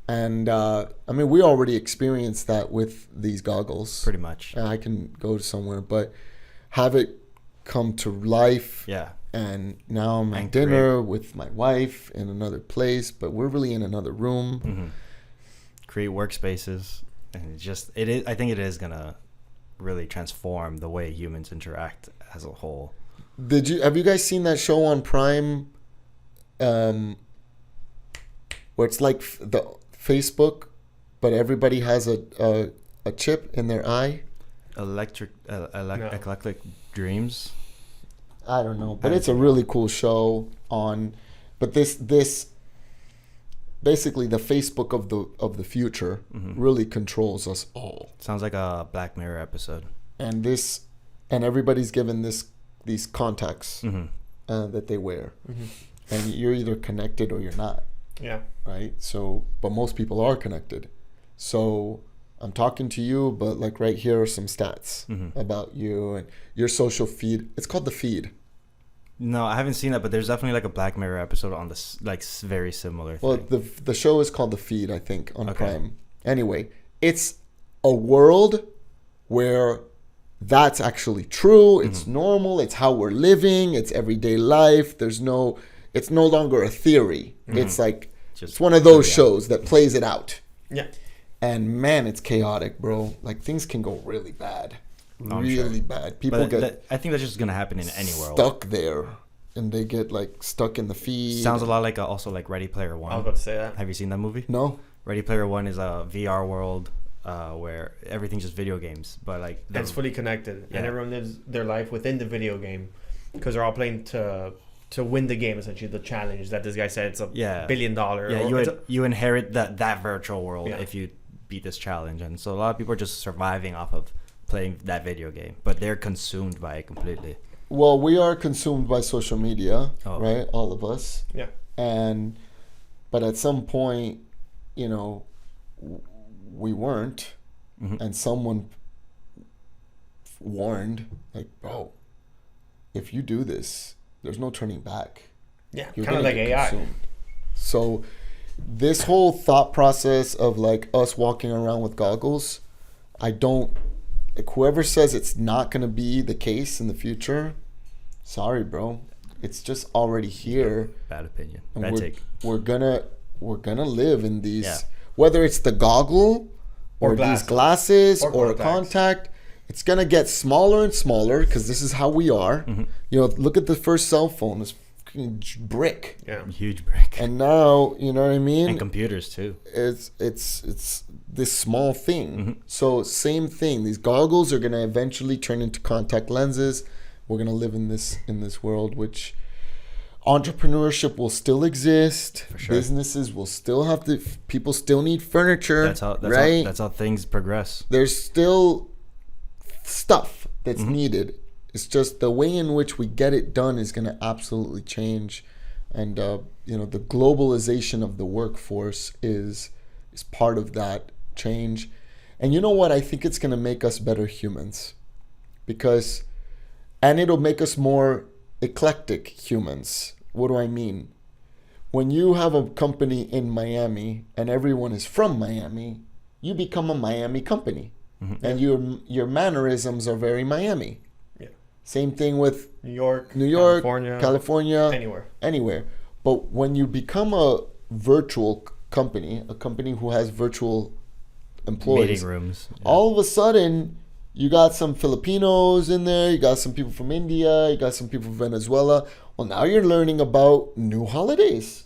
And I mean, we already experienced that with these goggles. pretty much. I can go to somewhere, but have it come to life. Yeah. And now I'm at And dinner with my wife in another place, but we're really in another room. Mm-hmm. Create workspaces, and it is. I think it is gonna really transform the way humans interact as a whole. Have you guys seen that show on Prime? Where it's like the Facebook, but everybody has a chip in their eye. Eclectic Dreams. I don't know, but it's a really cool show on. But this basically the Facebook of the future really controls us all. Sounds like a Black Mirror episode. And everybody's given these contacts Mm-hmm. that they wear, and you're either connected or you're not. Yeah. Right? So, but most people are connected. So I'm talking to you, but like right here are some stats about you and your social feed. It's called the feed. No, I haven't seen that, but there's definitely like a Black Mirror episode on this, like very similar Well, thing. the show is called The Feed, I think, on Okay. Prime. Anyway, it's a world where that's actually true. It's normal. It's how we're living. It's everyday life. It's no longer a theory. It's like, Just it's one of those reality. shows that plays it out. Yeah. And man, it's chaotic, bro. Like things can go really bad. I'm Really sure. bad. People But get I think that's just gonna happen in any world. stuck there. And they get like stuck in the feed. Sounds a lot like also like Ready Player I was One. about to say that. Have you seen that movie? No? Ready Player One is a VR world where everything's just video games, but like And it's fully connected, Yeah. and everyone lives their life within the video game because they're all playing to win the game. Essentially, the challenge that this guy said it's a Yeah. $1 billion. yeah, you inherit that virtual world Yeah. if you beat this challenge, and so a lot of people are just surviving off of playing that video game, but they're consumed by it completely. Well, we are consumed by social media, Oh. right? All of us. Yeah. But at some point, we weren't, Mhm. and someone warned, like, bro, if you do this, there's no turning back. Yeah, You're kind of gonna like get AI. consumed. So this whole thought process of like us walking around with goggles, I don't like whoever says it's not going to be the case in the future. Sorry, bro. It's just already here. Bad opinion. And Bad we're, take. we're gonna live in these, Yeah. whether it's the goggle or these glasses or a contacts. contact. It's gonna get smaller and smaller because this is how we are. Look at the first cell phone, this fucking brick, Yeah. Huge break. and now you know what I mean. And computers too. It's this small thing. So same thing. These goggles are gonna eventually turn into contact lenses. We're gonna live in this world, which entrepreneurship will still exist. For sure. Businesses will still have to. People still need furniture. That's how right. that's how things progress. There's still stuff that's needed. It's just the way in which we get it done is gonna absolutely change, and the globalization of the workforce is part of that change. And you know what? I think it's gonna make us better humans, and it'll make us more eclectic humans. What do I mean? When you have a company in Miami and everyone is from Miami, you become a Miami company, and your mannerisms are very Miami. Yeah. Same thing with New York, California, anywhere. But when you become a virtual company, a company who has virtual employees, Meeting rooms. Yeah. all of a sudden you got some Filipinos in there, you got some people from India, you got some people from Venezuela. Well, now you're learning about new holidays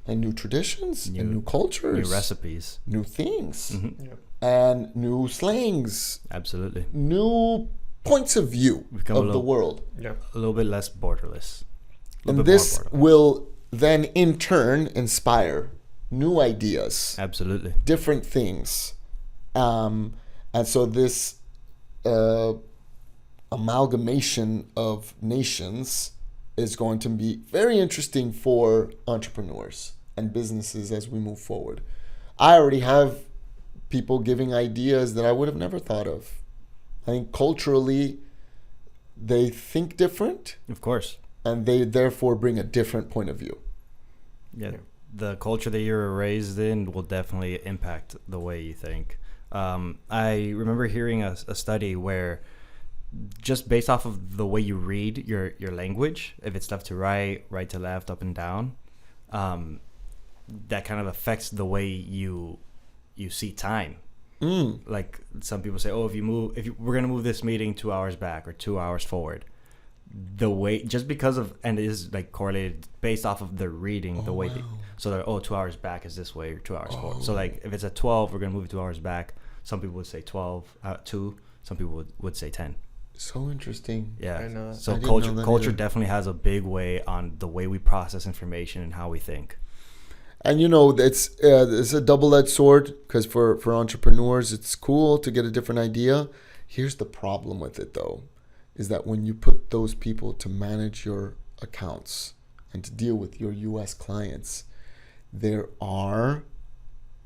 and new traditions and new cultures, New recipes. new things, Yeah. and new slangs, Absolutely. new points of view Become a of the little- world. Yeah. A little bit less borderless. A And little bit this more borderless. will then in turn inspire new ideas, Absolutely. different things. And so this amalgamation of nations is going to be very interesting for entrepreneurs and businesses as we move forward. I already have people giving ideas that I would have never thought of. I think culturally they think different, Of course. and they therefore bring a different point of view. Yeah. Yeah. The culture that you're raised in will definitely impact the way you think. I remember hearing a study where just based off of the way you read your language, if it's left to right, right to left, up and down, that kind of affects the way you see time. Like some people say, oh, we're gonna move this meeting 2 hours back or 2 hours forward, the way just because of, and it is like correlated based off of the reading, the way so that 2 hours back is this way or 2 hours forward. So like if it's at 12, we're gonna move it 2 hours back. Some people would say 2. Some people would say 10. So interesting. Yeah. I know that. So I didn't know that culture either. definitely has a big way on the way we process information and how we think. And it's a double-edged sword, because for entrepreneurs it's cool to get a different idea. Here's the problem with it though, is that when you put those people to manage your accounts and to deal with your US clients, there are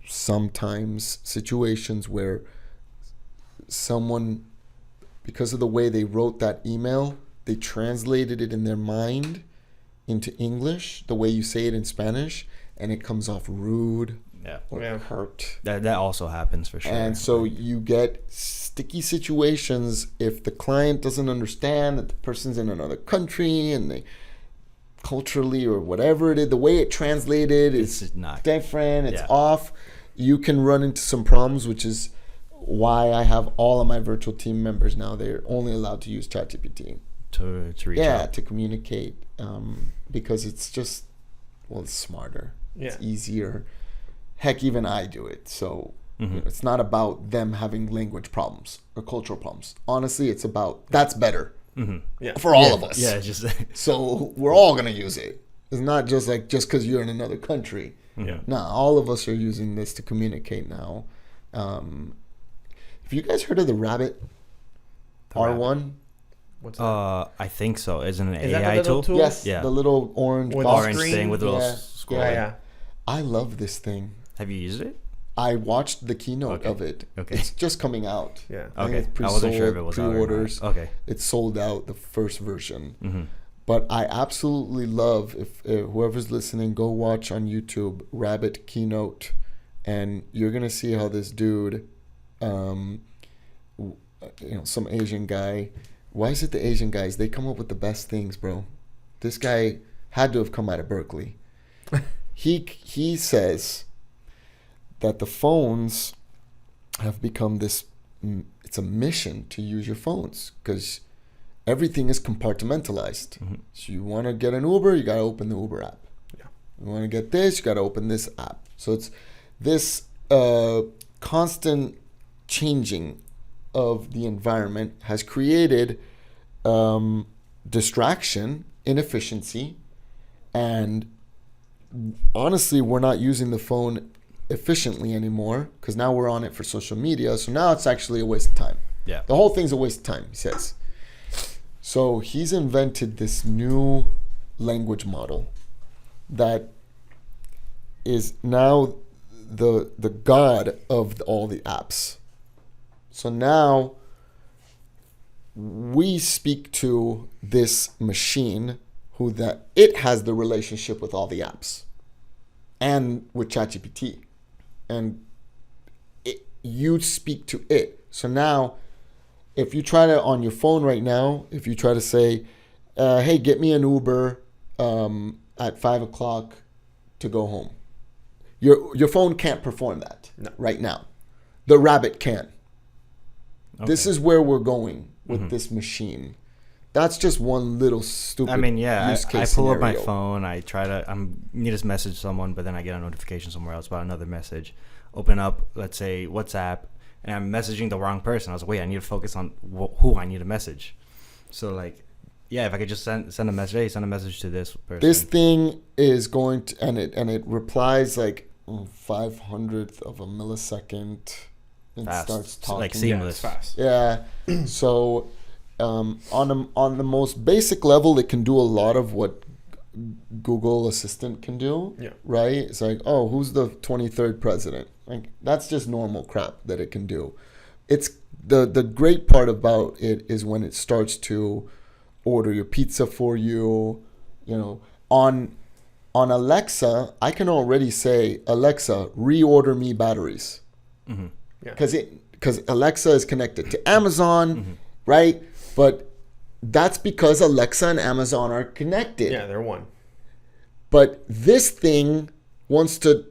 sometimes situations where someone, because of the way they wrote that email, they translated it in their mind into English, the way you say it in Spanish, and it comes off rude or hurt. That also happens for sure. And so you get sticky situations if the client doesn't understand that the person's in another country and they culturally or whatever it is, the way it translated is not different, it's off. You can run into some problems, which is why I have all of my virtual team members now. They're only allowed to use ChatGPT to reach out. to communicate, because it's just, well, it's smarter. It's easier. Heck, even I do it. So you know, it's not about them having language problems or cultural problems. Honestly, it's about that's better for all of us. Yeah, it's just so we're all gonna use it. It's not just like just because you're in another country. No, all of us are using this to communicate now. Have you guys heard of the Rabbit R1? What's that? I think so. Isn't it an Is that the AI little tool? Yes, Yeah. the little orange With box. Orange screen? thing with a little Yeah. scroll. Yeah. I love this thing. Have you used it? I watched the keynote Okay. of it. Okay. It's just coming out. Yeah. I think Okay. it's I wasn't sure if it pre-sold, was out or not. pre-orders. Okay. It's sold out, the first version. But I absolutely love, if whoever's listening, go watch on YouTube Rabbit Keynote, and you're gonna see how this dude, some Asian guy. Why is it the Asian guys? They come up with the best things, bro. This guy had to have come out of Berkeley. He says that the phones have become this. It's a mission to use your phones because everything is compartmentalized. So you want to get an Uber, you got to open the Uber app. Yeah. You want to get this, you got to open this app. So it's this constant changing of the environment has created distraction, inefficiency, and honestly, we're not using the phone efficiently anymore because now we're on it for social media. So now it's actually a waste of time. Yeah. The whole thing's a waste of time, he says. So he's invented this new language model that is now the god of all the apps. So now we speak to this machine that it has the relationship with all the apps and with ChatGPT. And you speak to it. So now if you try to, on your phone right now, if you try to say, hey, get me an Uber at 5 o'clock to go home, your phone can't perform that right now. The Rabbit can. Okay. This is where we're going with this machine. That's just one little stupid use case I pull scenario. up my phone. I try to need to message someone, but then I get a notification somewhere else about another message. Open up, let's say, WhatsApp, and I'm messaging the wrong person. I was like, wait, I need to focus on who I need to message. So, like, yeah, if I could just send a message, hey, send a message to this person. This thing is going to, and it replies like 500th of a millisecond and fast. starts talking. Like seamless. Fast. Yeah. So on the most basic level, it can do a lot of what Google Assistant can do. Yeah. Right? It's like, oh, who's the 23rd president? Like that's just normal crap that it can do. It's the great part about it is when it starts to order your pizza for you. You know, on Alexa, I can already say, Alexa, reorder me batteries. Yeah. Because Alexa is connected to Amazon, right? But that's because Alexa and Amazon are connected. Yeah, they're one. But this thing wants to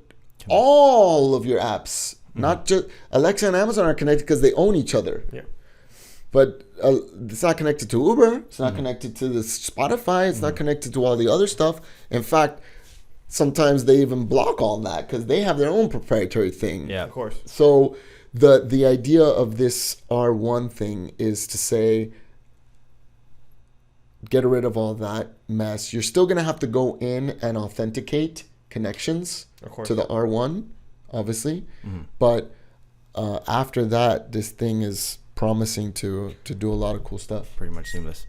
all of your apps, not just Alexa and Amazon are connected because they own each other. Yeah. But it's not connected to Uber. It's not connected to the Spotify. It's not connected to all the other stuff. In fact, sometimes they even block all that because they have their own proprietary thing. Yeah, Of course. So the idea of this R1 thing is to say, get rid of all that mess. You're still going to have to go in and authenticate connections to the R1, obviously. But after that, this thing is promising to do a lot of cool stuff. Pretty much seamless.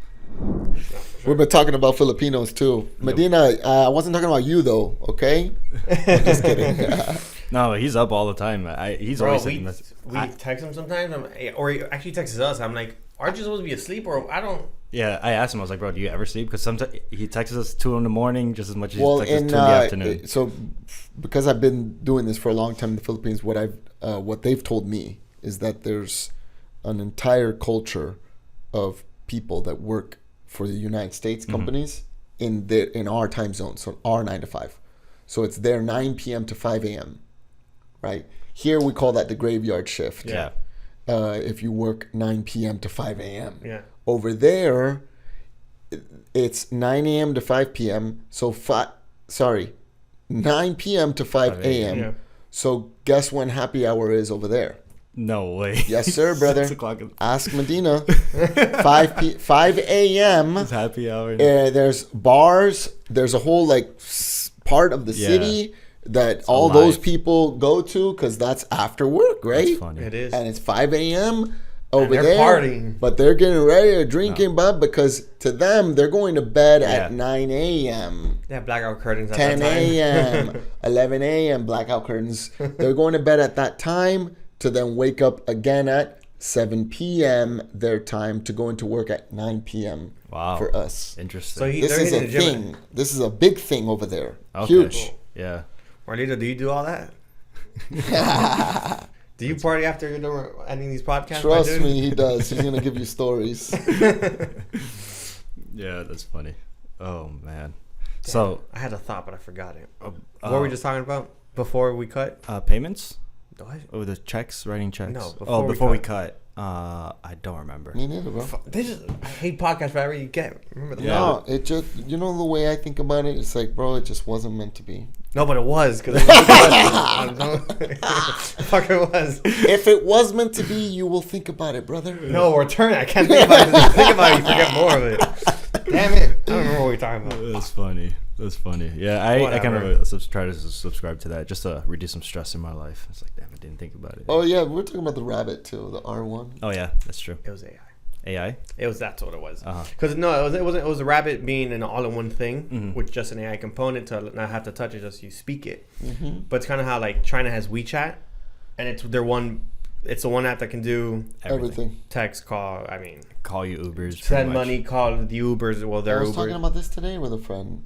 We've been talking about Filipinos too. Medina, I wasn't talking about you though, okay? I'm just kidding. No, he's up all the time. He's Bro, always we sitting this. text him sometimes, or he actually texts us. I'm like, Aren't you supposed to be asleep? Or I don't. Yeah, I asked him. I was like, "Bro, do you ever sleep?" Because sometimes he texts us 2 a.m. just as much as he texts us 2 in the afternoon. So because I've been doing this for a long time in the Philippines, what they've told me is that there's an entire culture of people that work for the United States companies in our time zone, so our 9 to 5. So it's their 9 p.m. to 5 a.m. Right here, we call that the graveyard shift. Yeah. If you work 9 p.m. to 5 a.m. Yeah. Over there, it's 9 a.m. to 5 p.m. So 9 p.m. to 5 a.m. Yeah. So guess when happy hour is over there? No way. Yes, sir, brother. 6 o'clock. Ask Medina. 5 a.m. It's happy hour. There's bars. There's a whole part of the city that it's all those people go to because that's after work, right? That's funny. It is. And it's 5 a.m. over they're there. partying. But they're getting ready to drinking, bud, because to them, they're going to bed at 9 a.m. They have blackout curtains at 10 that time. a.m., 11 a.m., blackout curtains. They're going to bed at that time to then wake up again at 7 p.m. their time to go into work at 9 p.m. Wow. for us. Interesting. So This they're is a hitting the gym. thing. This is a big thing over there. Okay. Huge. Yeah. Marlita, do you do all that? Do you party after you're done ending these podcasts? Trust me, he does. He's going to give you stories. Yeah, that's funny. Oh, man. Damn, So, I had a thought, but I forgot it. What were we just talking about before we cut? payments? What? Oh, the checks, writing checks. No, before we cut. I don't remember. Me neither, bro. I hate podcasts forever. You get remember the No, it just, the way I think about it, it's like, bro, it just wasn't meant to be. No, but it was because fuck it was. If it was meant to be, you will think about it, brother. No, return. I can't think about it. If you think about it, you forget more of it. Damn it! I don't remember what we were talking about. That's funny. That's funny. Yeah, I kind Whatever. of try to subscribe to that just to reduce some stress in my life. It's like, damn, I didn't think about it. Oh, yeah, we're talking about the rabbit, too, the R1. Oh, yeah, that's true. It was AI. AI? That's what it was. Uh-huh. Because no, it was a rabbit being an all-in-one thing Mhm. with just an AI component to not have to touch it, just you speak it. Mm-hmm. But it's kind of how like China has WeChat, and it's the one app that can do Everything. text, call. I mean, Call you Ubers. pretty send much. money, call the Ubers. Well, I they're was talking Ubers. about this today with a friend.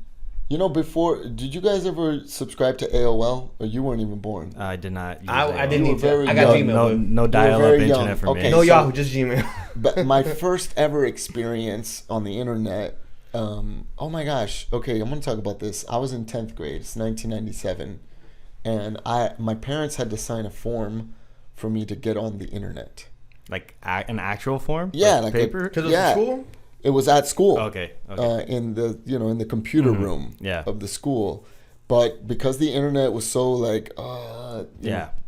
Before, did you guys ever subscribe to AOL? Or you weren't even born? I did not. Use I AI. didn't You need were to. very I got young. Gmail. No dial-up very young. internet for Okay. me. No so- Yahoo, just Gmail. But my first ever experience on the internet, oh my gosh. Okay, I'm going to talk about this. I was in 10th grade. It's 1997. And my parents had to sign a form for me to get on the internet. Like an actual form? Yeah, like like a- paper? Because Yeah. of school. It was at school. Okay. In the in the computer room Yeah. of the school, but because the internet was so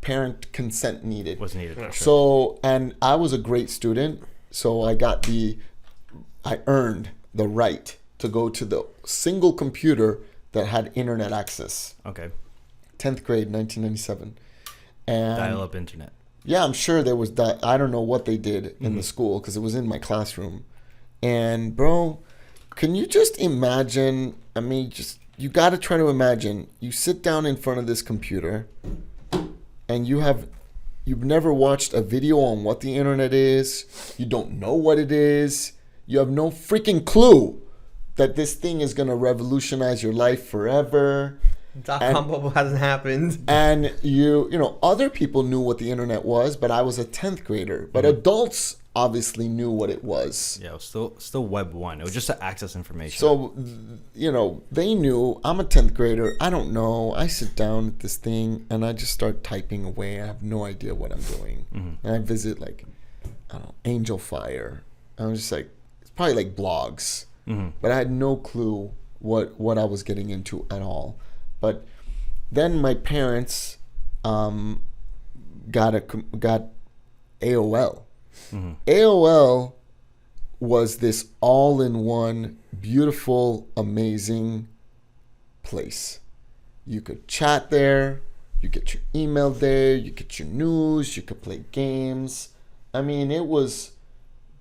parent consent needed. Was needed. Yeah. For sure. So, and I was a great student, so I earned the right to go to the single computer that had internet access. Okay. 10th grade, 1997, and Dial-up internet. yeah, I'm sure there was that. I don't know what they did in the school because it was in my classroom. And bro, can you just imagine? I mean, you got to try to imagine. You sit down in front of this computer, and you've never watched a video on what the internet is. You don't know what it is. You have no freaking clue that this thing is gonna revolutionize your life forever. .com bubble hasn't happened. And other people knew what the internet was, but I was a 10th grader. But adults obviously knew what it was. Yeah, it was still Web 1. It was just to access information. So, they knew. I'm a 10th grader. I don't know. I sit down at this thing and I just start typing away. I have no idea what I'm doing. And I visit Angel Fire. I was just like, it's probably like blogs. But I had no clue what I was getting into at all. But then my parents got AOL. AOL was this all-in-one, beautiful, amazing place. You could chat there. You get your email there. You get your news. You could play games. I mean, it was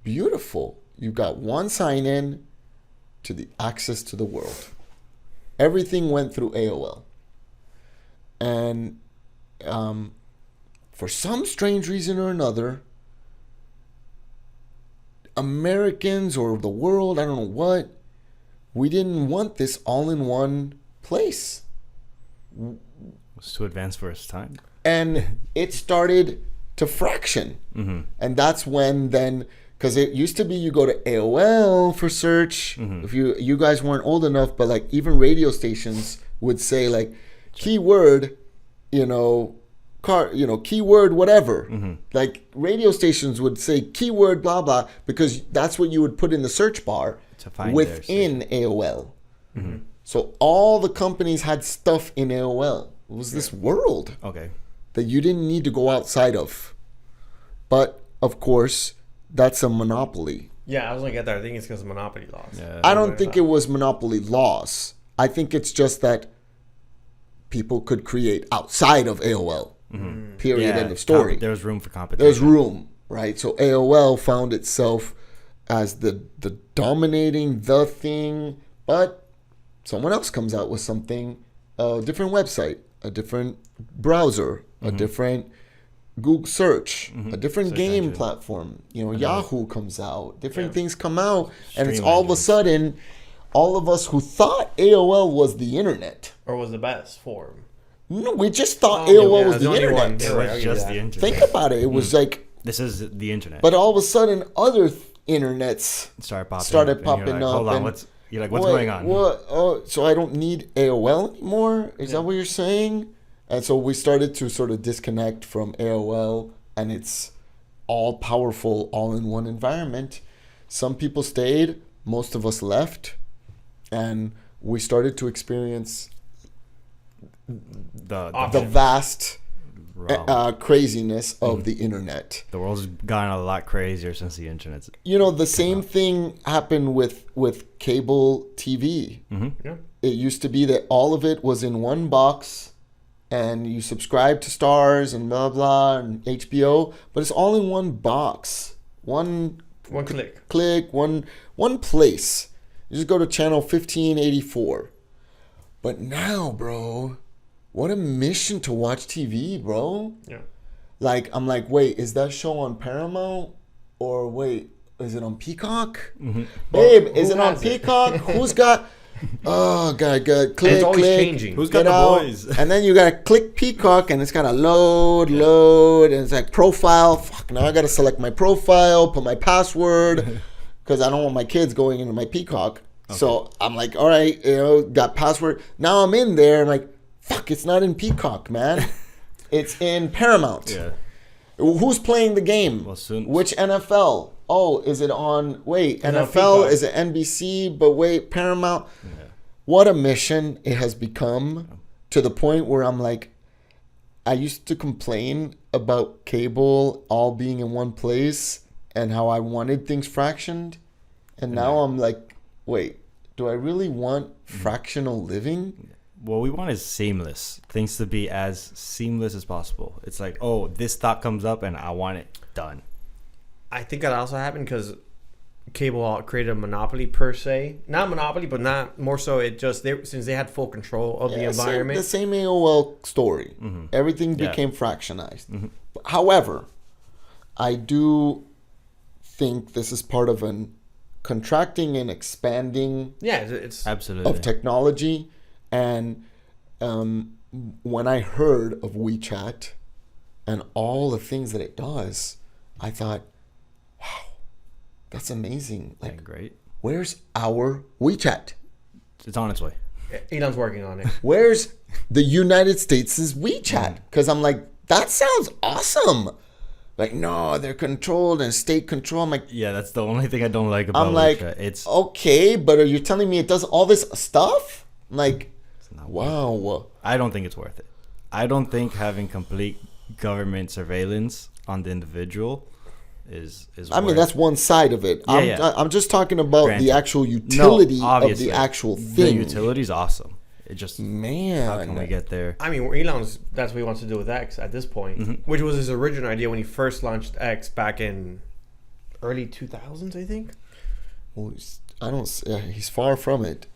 beautiful. You got one sign-in to the access to the world. Everything went through AOL. And for some strange reason or another, Americans or the world, I don't know what, we didn't want this all-in-one place. It's too advanced for its time. And it started to fraction. And that's when then, because it used to be you go to AOL for search. If you guys weren't old enough, but like even radio stations would say like keyword, keyword whatever. Like radio stations would say keyword blah blah, because that's what you would put in the search bar To find within AOL. So all the companies had stuff in AOL. It was this world Okay. that you didn't need to go outside of. But of course, that's a monopoly. Yeah, I was gonna get there. I think it's because of monopoly laws. Yeah. I don't think it was monopoly laws. I think it's just that people could create outside of AOL. Period. End of story. There was room for competition. There's room, right? So AOL found itself as the dominating the thing, but someone else comes out with something, a different website, a different browser, a different Google search, a different Search game engine. platform. Yahoo comes out, different things come out, and it's Stream all of a engines. sudden, all of us who thought AOL was the internet. Or was the best form. No, we just thought Oh, AOL yeah, was the the only internet. one. It Yeah, was I'll give just you the that. internet. Think about it. It was like, This is the internet. but all of a sudden, other internets started popping started up. And you're popping like, up. Hold on. and- What's what's Wait, going on? What? Oh, so I don't need AOL anymore? Is that what you're saying? And so we started to sort of disconnect from AOL and its all-powerful, all-in-one environment. Some people stayed. Most of us left. And we started to experience The the vast realm. craziness of the internet. The world's gotten a lot crazier since the internet's. The same thing happened with cable TV. Yeah. It used to be that all of it was in one box and you subscribe to Stars and blah blah and HBO, but it's all in one box. One One click. one place. You just go to channel 1584. But now, bro, what a mission to watch TV, bro. Yeah. Like, I'm like, wait, is that show on Paramount? Or wait, is it on Peacock? Babe, is Who it on has it? Peacock? Who's got... Oh, God. Click, it's always click. changing. Who's got Get the out. boys? And then you got to click Peacock, and it's got to load, and it's like profile. Fuck, now I got to select my profile, put my password, because I don't want my kids going into my Peacock. So I'm like, all right, got password. Now I'm in there. I'm like, fuck, it's not in Peacock, man. It's in Paramount. Yeah. Who's playing the game? Well, soon- Which NFL? Oh, is it on? Wait, on NFL? Peacock. Is it NBC? But wait, Paramount. What a mission it has become, to the point where I'm like, I used to complain about cable all being in one place and how I wanted things fractioned, and now I'm like, wait, do I really want fractional living? What we want is seamless. Things to be as seamless as possible. It's like, oh, this thought comes up and I want it done. I think that also happened because cable created a monopoly per se. Not monopoly, but not more so. It just since they had full control of the environment. The same AOL story. Everything Yeah. became fractionized. However, I do think this is part of an contracting and expanding Yeah, it's Absolutely. of technology. And when I heard of WeChat and all the things that it does, I thought, wow, that's amazing. Yeah, Like, great. where's our WeChat? It's on its way. Elon's working on it. Where's the United States' WeChat? Because I'm like, that sounds awesome. Like, no, they're controlled and state control. I'm like, Yeah, that's the only thing I don't like about WeChat. It's okay, but are you telling me it does all this stuff? I'm like, not wow. I don't think it's worth it. I don't think having complete government surveillance on the individual is I mean, worth that's one side of it. Yeah, I'm just talking about Granted. the actual utility of obviously. the actual The thing. utility's awesome. It just Man. how can we get there? I mean, Elon's that's what he wants to do with X at this point, which was his original idea when he first launched X back in early 2000s, I think. Well, he's far from it.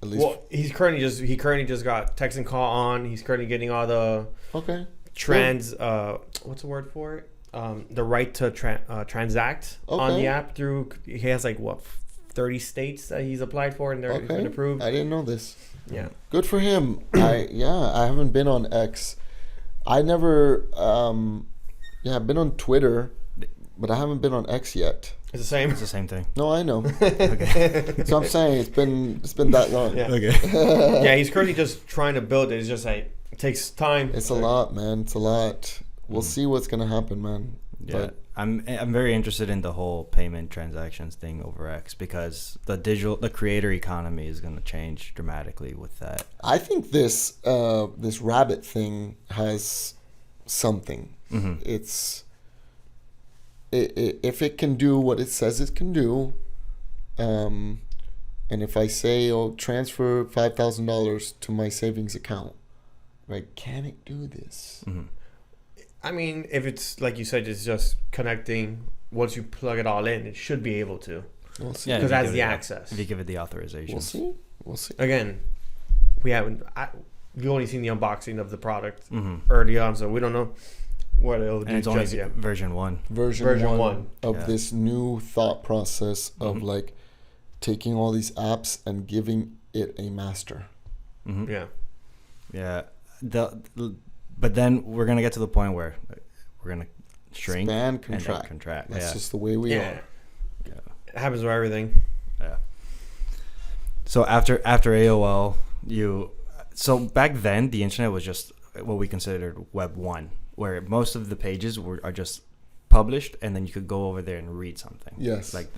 At least. Well, he currently just got text and call on. He's currently getting all the Okay. trans what's the word for it? the right to transact on the app through. He has like what 30 states that he's applied for, and they've been approved. I didn't know this. Yeah, good for him. I haven't been on X. I never. I've been on Twitter, but I haven't been on X yet. it's the same. It's the same thing. No, I know. Okay. So I'm saying it's been that long. Yeah. Okay. Yeah, he's currently just trying to build it. It's just like it takes time. It's a lot, man. It's a lot. We'll see what's gonna happen, man. Yeah, But I'm very interested in the whole payment transactions thing over X because the creator economy is going to change dramatically with that. I think this rabbit thing has something. Mm-hmm. If it can do what it says it can do, and if I say, transfer $5,000 to my savings account, right? Can it do this? Mm-hmm. I mean, if it's like you said, it's just connecting. Once you plug it all in, it should be able to. We'll see. Yeah, Because if you that's give the it access. If you give it the authorization. We'll see. Again, we haven't. We've only seen the unboxing of the product Mm-hmm. early on, so we don't know what it'll do. And it's only just yet. version 1. Version one of Yeah. this new thought process of Mhm. like taking all these apps and giving it a master. Mm-hmm. Yeah. Yeah. But then we're gonna get to the point where we're gonna shrink Expand, and then contract. contract. That's Yeah. just the way we Yeah. Yeah. It happens with everything. Yeah. So after AOL, so back then the internet was just what we considered Web 1, where most of the pages are just published, and then you could go over there and read something. Yes. Like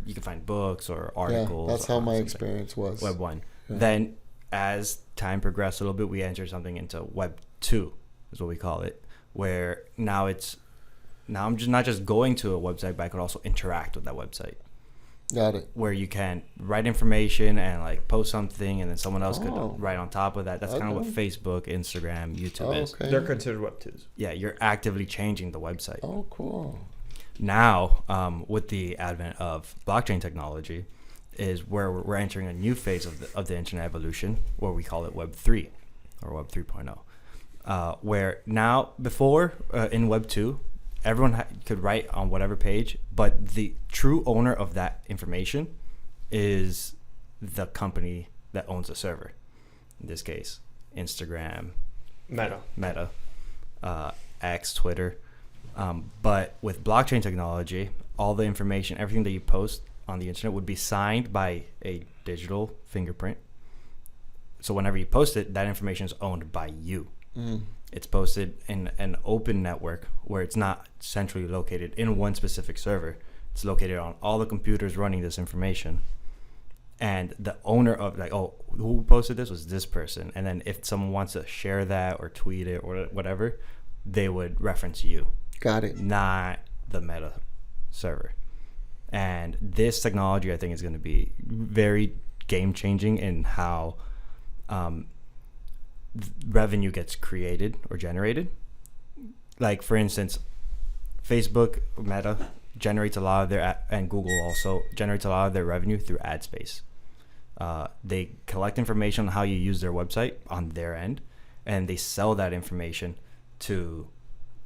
you could find books or are. articles. Yeah, that's or how my something. experience was. Web 1. Yeah. Then as time progressed a little bit, we entered something into Web 2, is what we call it, where now I'm just not just going to a website, but I could also interact with that website, Got it. where you can write information and like post something, and then someone else Oh. could write on top of that. That's kind of what Okay. Facebook, Instagram, YouTube is. Okay. They're considered Web 2s. Yeah, you're actively changing the website. Oh, cool. Now, with the advent of blockchain technology, is where we're entering a new phase of the internet evolution, where we call it Web 3 or Web 3.0. Where now, before in Web 2, everyone could write on whatever page, but the true owner of that information is the company that owns the server. In this case, Instagram, Meta, X, Twitter. But with blockchain technology, all the information, everything that you post on the internet would be signed by a digital fingerprint. So whenever you post it, that information is owned by you. Mm. It's posted in an open network where it's not centrally located in one specific server. It's located on all the computers running this information. And the owner of who posted this was this person. And then if someone wants to share that or tweet it or whatever, they would reference you. Got it. Not the Meta server. And this technology, I think, is going to be very game-changing in how revenue gets created or generated. Like, for instance, Facebook, Meta, generates a lot of their, and Google also generates a lot of their revenue through ad space. They collect information on how you use their website on their end, and they sell that information to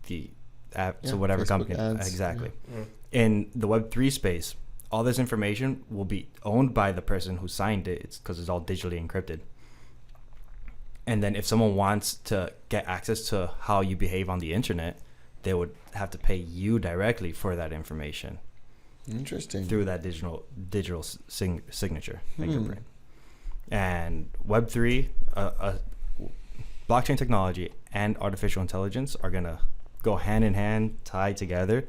the app, to whatever Facebook company. ads, Exactly. Yeah. In the Web3 space, all this information will be owned by the person who signed it. It's because it's all digitally encrypted. And then if someone wants to get access to how you behave on the internet, they would have to pay you directly for that information Interesting. through that digital signature fingerprint. And Web3, blockchain technology and artificial intelligence are going to go hand in hand, tie together.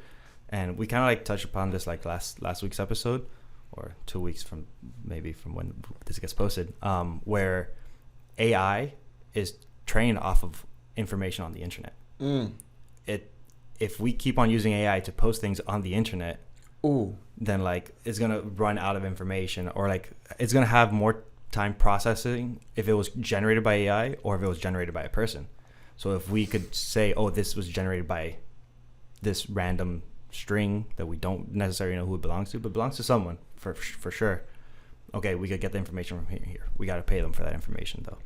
And we kind of like touched upon this like last week's episode, or 2 weeks from when this gets posted, where AI is trained off of information on the internet. If we keep on using AI to post things on the internet, then like it's gonna run out of information, or like it's gonna have more time processing if it was generated by AI or if it was generated by a person. So if we could say, oh, this was generated by this random string that we don't necessarily know who it belongs to, but belongs to someone for sure. Okay, we could get the information from here. We got to pay them for that information though.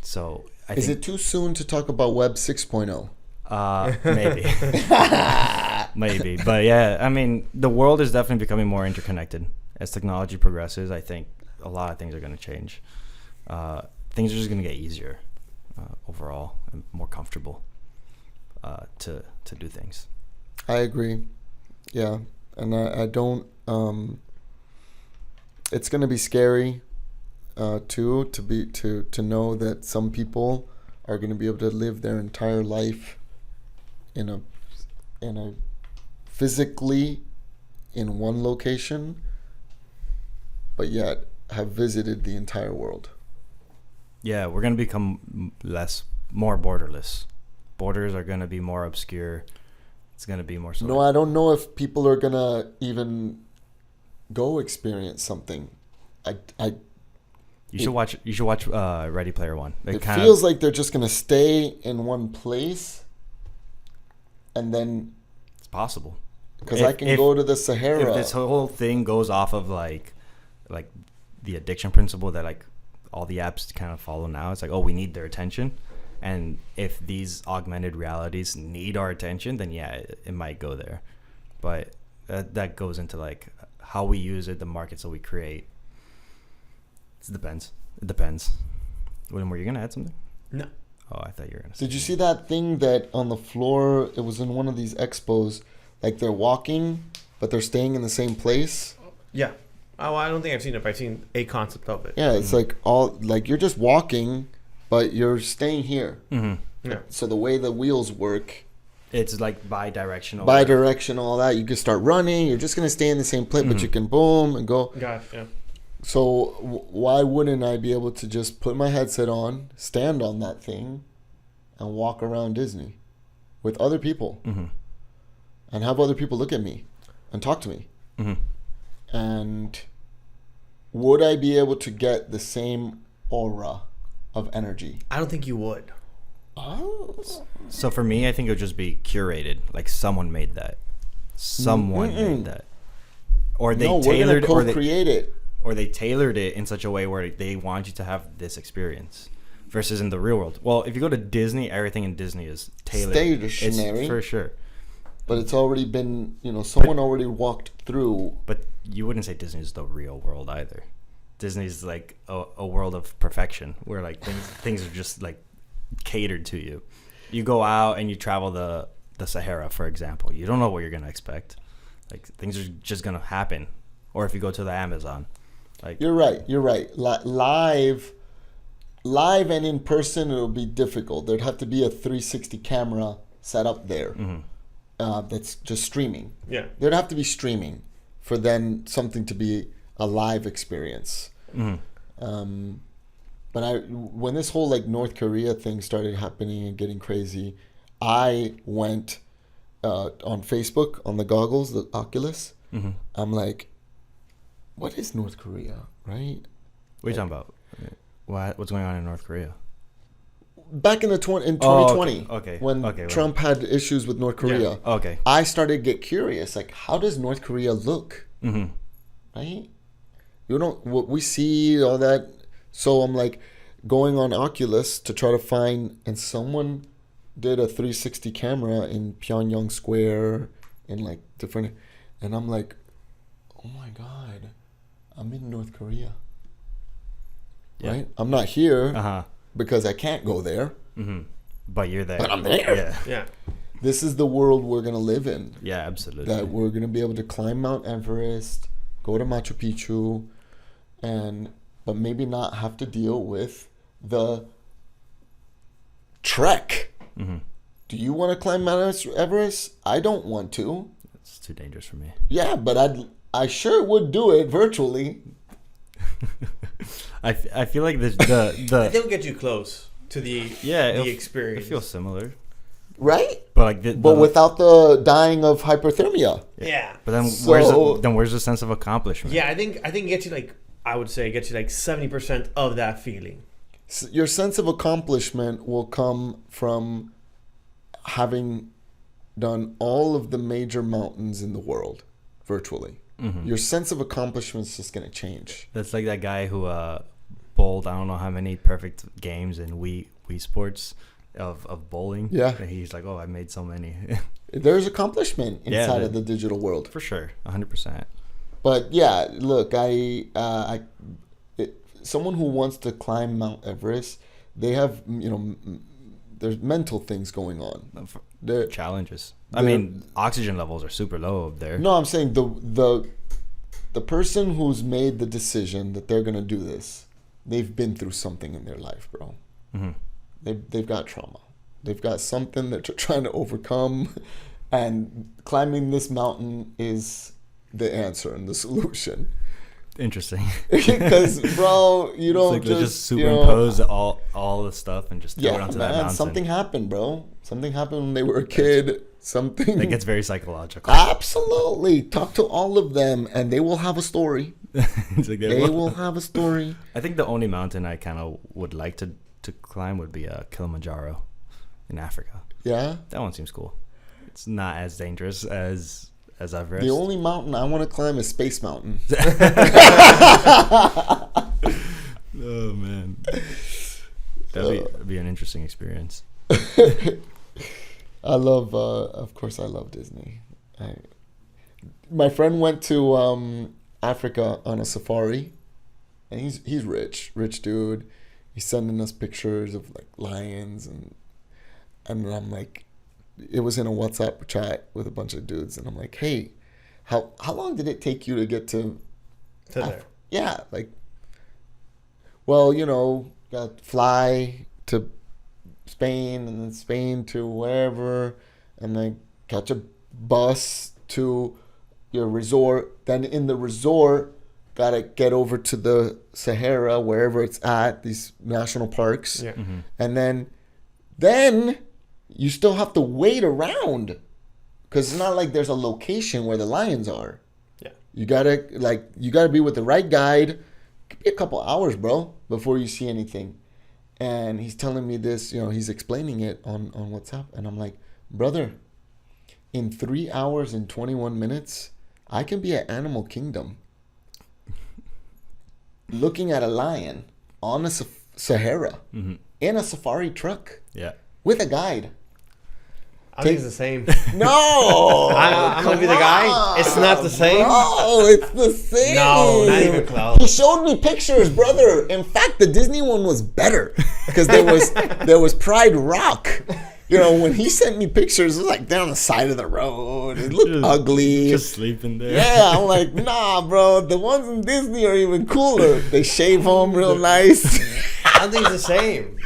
So Is it too soon to talk about Web 6.0? Maybe. Maybe. But yeah, I mean, the world is definitely becoming more interconnected. As technology progresses, I think a lot of things are going to change. Things are just going to get easier overall and more comfortable to do things. I agree. Yeah. And I don't... it's going to be scary too, to know that some people are going to be able to live their entire life in a physically in one location, but yet have visited the entire world. Yeah, we're going to become more borderless. Borders are going to be more obscure. It's going to be more... No, I don't know if people are going to even go experience something. You should watch Ready Player One. It feels like they're just going to stay in one place, and then... It's possible. Because I can go to the Sahara. If this whole thing goes off of like the addiction principle that like all the apps kind of follow now, it's like, oh, we need their attention. And if these augmented realities need our attention, then yeah, it might go there. But that goes into like how we use it, the markets that we create. It depends. William, were you going to add something? No. Oh, I thought you were going to say. Did you see that thing that on the floor, it was in one of these expos, like they're walking, but they're staying in the same place? Yeah. Oh, I don't think I've seen it, but I've seen a concept of it. Yeah, it's like you're just walking, but you're staying here. Mm-hmm. Yeah. So the way the wheels work, it's like bi-directional. Bi-directional, all that. You can start running. You're just going to stay in the same place, but you can boom and go. Gotcha. So why wouldn't I be able to just put my headset on, stand on that thing, and walk around Disney with other people, and have other people look at me and talk to me? And would I be able to get the same aura of energy? I don't think you would. Oh. So for me, I think it would just be curated. Like someone made that. Made that. Or they tailored we're gonna co-create it. Or they tailored it in such a way where they want you to have this experience versus in the real world. Well, if you go to Disney, everything in Disney is tailored. Stationary. For sure. But it's already been, someone already walked through. But you wouldn't say Disney is the real world either. Disney's like a world of perfection where like things are just like catered to you. You go out and you travel the Sahara, for example. You don't know what you're going to expect. Like things are just going to happen. Or if you go to the Amazon. Like You're right. Live and in person, it'll be difficult. There'd have to be a 360 camera set up there. That's just streaming. Yeah. There'd have to be streaming for then something to be a live experience. But when this whole like North Korea thing started happening and getting crazy, I went on Facebook on the goggles, the Oculus. I'm like, what is North Korea, right? What are you talking about? What's going on in North Korea? Back in 2020, when Trump had issues with North Korea, I started to get curious. Like, how does North Korea look? Right? What we see, all that. So I'm like going on Oculus to try to find, and someone did a 360 camera in Pyongyang Square and like different, and I'm like, oh my God, I'm in North Korea. Yeah. Right? I'm not here because I can't go there. But you're there. But I'm there. Yeah. This is the world we're going to live in. Yeah, absolutely. That we're going to be able to climb Mount Everest, go to Machu Picchu, but maybe not have to deal with the trek. Do you want to climb Mount Everest? I don't want to. It's too dangerous for me. Yeah, but I sure would do it virtually. I feel like the I think it'll get you close to the experience. It feels similar, right? But but without the dying of hypothermia. Yeah. But then where's the sense of accomplishment? Yeah, I think it gets you like 70% of that feeling. Your sense of accomplishment will come from having done all of the major mountains in the world virtually. Your sense of accomplishment is just going to change. That's like that guy who bowled I don't know how many perfect games in Wii Sports of bowling. Yeah. And he's like, oh, I made so many. There's accomplishment Yeah, inside of the digital world. For sure, 100%. But yeah, look, someone who wants to climb Mount Everest, they have, there's mental things going on. Challenges. I mean, oxygen levels are super low up there. No, I'm saying the person who's made the decision that they're gonna do this, they've been through something in their life, bro. Mm-hmm. They've got trauma. They've got something that they're trying to overcome, and climbing this mountain is the answer and the solution. Interesting. Because, bro, you don't it's like just superimpose all the stuff and just throw it onto that mountain. Something happened, bro. Something happened when they were a kid. Something that gets very psychological. Absolutely. Talk to all of them, and they will have a story. Like they will have a story. I think the only mountain I kind of would like to climb would be Kilimanjaro in Africa. Yeah, that one seems cool. It's not as dangerous as Everest. The only mountain I want to climb is Space Mountain. Oh man, that'd be an interesting experience. I love, of course, I love Disney. My friend went to Africa on a safari, and he's rich dude. He's sending us pictures of like lions, and I'm like, it was in a WhatsApp chat with a bunch of dudes, and I'm like, hey, how long did it take you to get to there? Yeah, like, well, got to fly to Spain, and then Spain to wherever, and then catch a bus to your resort. Then in the resort, gotta get over to the Sahara, wherever it's at, these national parks. Yeah. Mm-hmm. And then you still have to wait around, because it's not like there's a location where the lions are. Yeah. You gotta be with the right guide. It could be a couple hours, bro, before you see anything. And he's telling me this, he's explaining it on WhatsApp. And I'm like, brother, in 3 hours and 21 minutes, I can be at Animal Kingdom looking at a lion on a Sahara mm-hmm. in a safari truck. Yeah. With a guide. I think it's the same. No! I'm going to be the guy. It's not the same. Oh, it's the same. No, not even close. He showed me pictures, brother. In fact, the Disney one was better, because there was Pride Rock. When he sent me pictures, it was like down the side of the road. It looked ugly. Just sleeping there. Yeah, I'm like, nah, bro. The ones in Disney are even cooler. They shave them real nice. I don't think it's the same.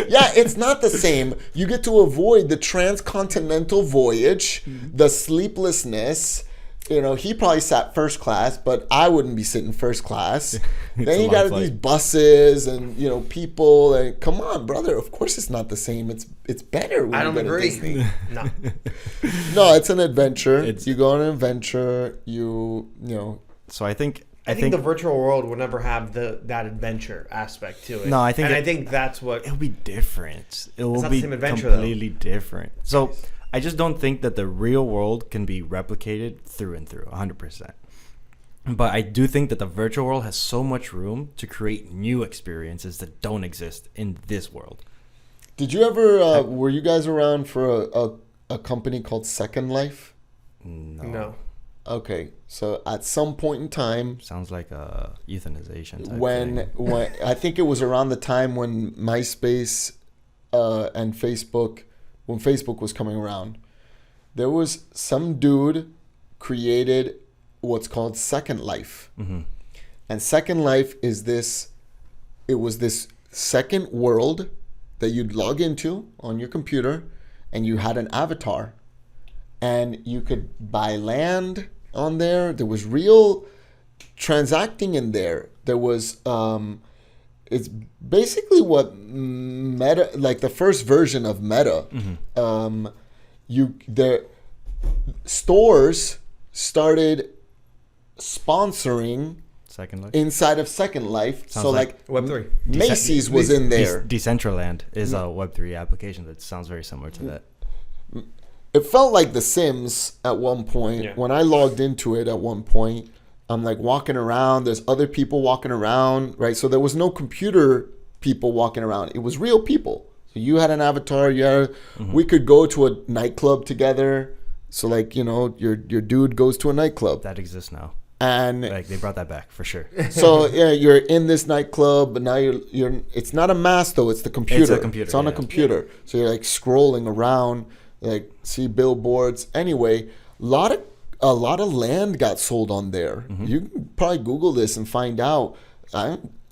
Yeah, it's not the same. You get to avoid the transcontinental voyage, the sleeplessness. He probably sat first class, but I wouldn't be sitting first class. Then you got these buses and people. And come on, brother. Of course, it's not the same. It's better. When I don't you go to agree. Disney. No. No, it's an adventure. You go on an adventure. So I think the virtual world will never have that adventure aspect to it. No, I think that's what it'll be different. It will not be the same adventure, completely different. So I just don't think that the real world can be replicated through and through 100%. But I do think that the virtual world has so much room to create new experiences that don't exist in this world. Did you ever were you guys around for a company called Second Life? No. Okay, so at some point in time, sounds like a euthanization type when thing. I think it was around the time when MySpace and Facebook, when Facebook was coming around, there was some dude created what's called Second Life. Mm-hmm. And Second Life is it was this second world that you'd log into on your computer, and you had an avatar. And you could buy land on there. There was real transacting in there. There was, it's basically what Meta, like the first version of Meta. Mm-hmm. The stores started sponsoring Second Life inside of Second Life. Sounds so like Web3. Macy's was in there. Decentraland is a Web3 application that sounds very similar to that. It felt like The Sims at one point. Yeah. When I logged into it at one point, I'm like walking around. There's other people walking around, right? So there was no computer people walking around. It was real people. So you had an avatar. We could go to a nightclub together. So like, you know, your dude goes to a nightclub. That exists now. And like they brought that back for sure. So yeah, you're in this nightclub, but now you're. It's not a mask though. It's the computer. It's a computer. It's on a computer. So you're like scrolling around, like see billboards. Anyway, a lot of land got sold on there. You can probably Google this and find out.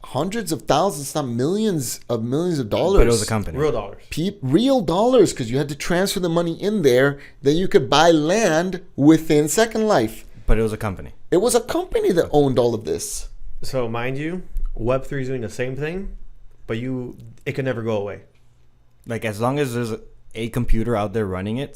Hundreds of thousands, not millions of dollars. But it was a company. Real dollars. Real dollars, because you had to transfer the money in there. Then you could buy land within Second Life. But it was a company. It was a company that owned all of this. So mind you, Web3 is doing the same thing, but it can never go away. Like as long as there's a computer out there running it,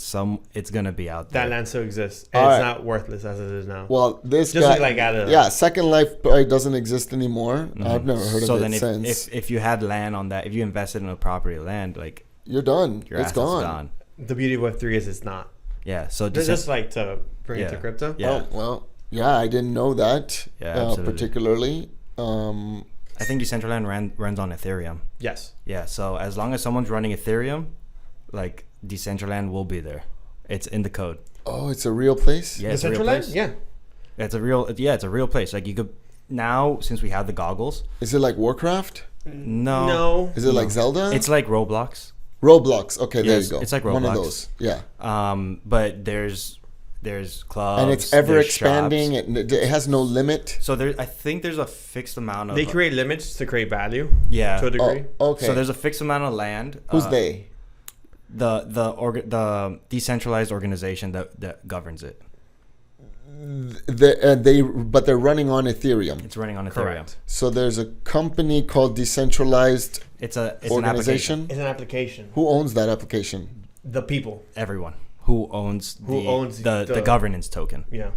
it's gonna be out there. That land still exists, and it's not worthless as it is now. Well, this just guy, like out of yeah, Second Life probably doesn't exist anymore. I've never heard of it since. So then, if you had land on that, if you invested in a property land, like you're done. Your It's gone. The beauty of Web3 is it's not. Yeah. So just like to bring it to crypto. Yeah. Oh, well, yeah, I didn't know that. Yeah, particularly. I think Decentraland runs on Ethereum. Yes. Yeah. So as long as someone's running Ethereum, like Decentraland will be there. It's in the code. Oh, it's a real place? Yeah, it's a real place. Yeah. It's a real place. Like you could now, since we have the goggles. Is it like Warcraft? No. Is it like Zelda? It's like Roblox. Roblox. Okay, there you go. It's like Roblox. One of those. Yeah. But there's clubs. And it's ever there's expanding. shops. It has no limit. So I think there's a fixed amount of. They create limits to create value. Yeah. To a degree. Oh, okay. So there's a fixed amount of land. Who's they? The decentralized organization that governs it. But they're running on Ethereum. It's running on Ethereum. Correct. So there's a company called Decentralized It's Organization. It's an application. Who owns that application? The people. Everyone who owns the governance token. Yeah.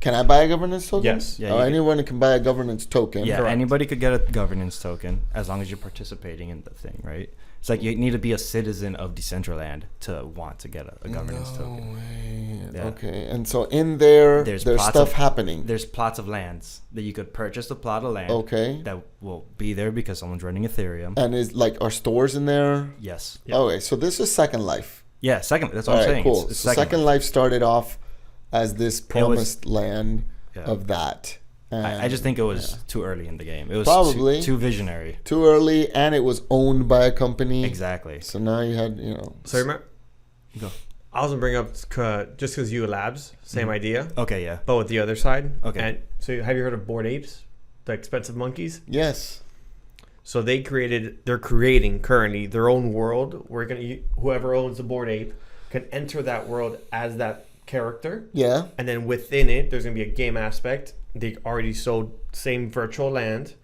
Can I buy a governance token? Yes. Yeah, anyone can buy a governance token. Yeah, Correct. anybody could get a governance token as long as you're participating in the thing, right? It's like you need to be a citizen of Decentraland to want to get a governance token. Way. Yeah. Okay, and so in there, there's stuff happening. There's plots of lands that you could purchase a plot of land. Okay. That will be there because someone's running Ethereum. And are stores in there? Yes. Yep. Okay, so this is Second Life. Yeah, Second. That's what I'm saying. Cool. It's So Second Life started off as this promised land Yeah. of that. And I just think it was too early in the game. It was Probably. too visionary. too early, and it was owned by a company. Exactly. So now you had, So remember, Go. I was gonna bring up just because you labs, same idea, Okay, yeah. but with the other side. Okay. And so have you heard of Bored Apes, the expensive monkeys? Yes. So they're creating currently their own world. Whoever owns the Bored Ape can enter that world as that character. Yeah. And then within it, there's going to be a game aspect. They already sold same virtual land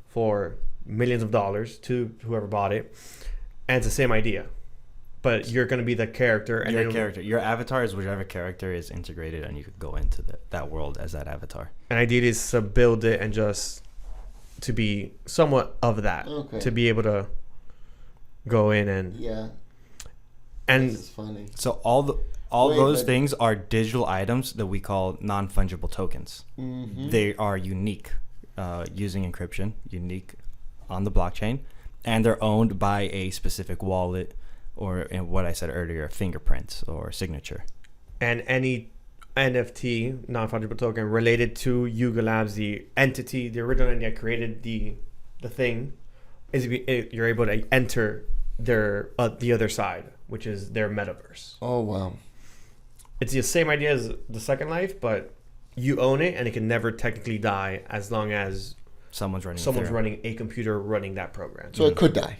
for millions of dollars to whoever bought it. And it's the same idea. But you're going to be the character. And Your character. Your avatar is whichever character is integrated, and you could go into that world as that avatar. And idea is to build it and just to be somewhat of that. Okay. To be able to go in and... Yeah. And This is funny. So those things are digital items that we call non-fungible tokens. Mm-hmm. They are unique, using encryption, unique on the blockchain, and they're owned by a specific wallet, or in what I said earlier, fingerprints or signature. And any NFT, non-fungible token, related to Yuga Labs, the entity, the original entity that created the thing, you're able to enter the other side, which is their metaverse. Oh, wow. It's the same idea as the Second Life, but you own it, and it can never technically die as long as Someone's Ethereum. running A computer running that program. So it could die.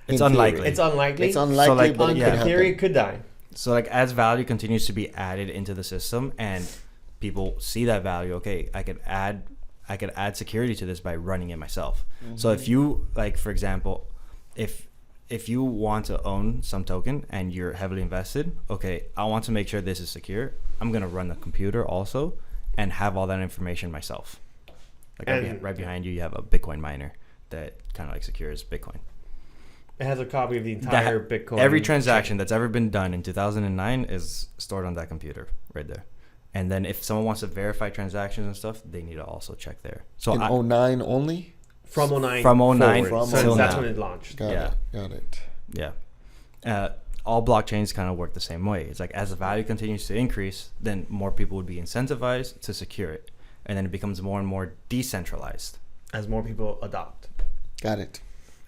It's In unlikely. theory. It's unlikely. It's unlikely, like, but it In could theory, happen. it could die. So like as value continues to be added into the system and people see that value, okay, I could add security to this by running it myself. Mm-hmm. So if you, like, for example, if you want to own some token and you're heavily invested, okay, I want to make sure this is secure. I'm going to run the computer also and have all that information myself. Like right behind you, you have a Bitcoin miner that kind of like secures Bitcoin. It has a copy of the entire Bitcoin. Every transaction that's ever been done in 2009 is stored on that computer right there. And then if someone wants to verify transactions and stuff, they need to also check there. So In 09 only? From 09 From 09 forward. From So 09. that's when it launched. Got it. Yeah. All blockchains kind of work the same way. It's like as the value continues to increase, then more people would be incentivized to secure it. And then it becomes more and more decentralized. As more people adopt. Got it.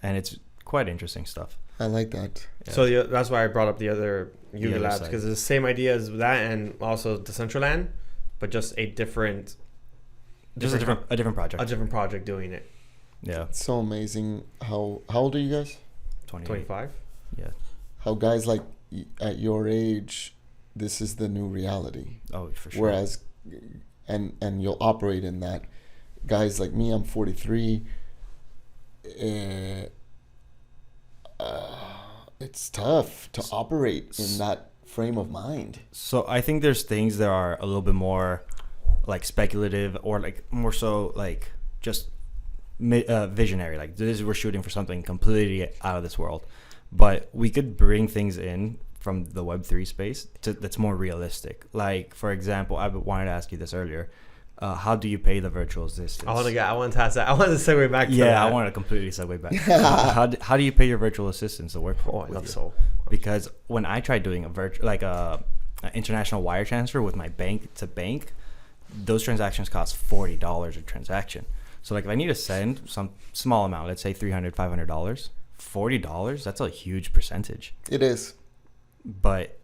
And it's quite interesting stuff. I like that. Yeah. So that's why I brought up the other Yuga other Labs, side. because it's the same idea as that, and also Decentraland, but just a different project doing it. Yeah. It's so amazing how old are you guys? 25. Yeah. How guys like at your age, this is the new reality. Oh, for sure. Whereas, and you'll operate in that. Guys like me, I'm 43. It's tough to operate in that frame of mind. So I think there's things that are a little bit more like speculative or like more so like just visionary. Like we're shooting for something completely out of this world. But we could bring things in from the Web3 space that's more realistic. Like, for example, I wanted to ask you this earlier. How do you pay the virtual assistants? I want to ask that. I want to segue back to that. Yeah, I want to completely segue back. How do you pay your virtual assistants to work for? I love so. Because when I tried doing an international wire transfer with my bank to bank, those transactions cost $40 a transaction. So like if I need to send some small amount, let's say $300, $500, $40, that's a huge percentage. It is. But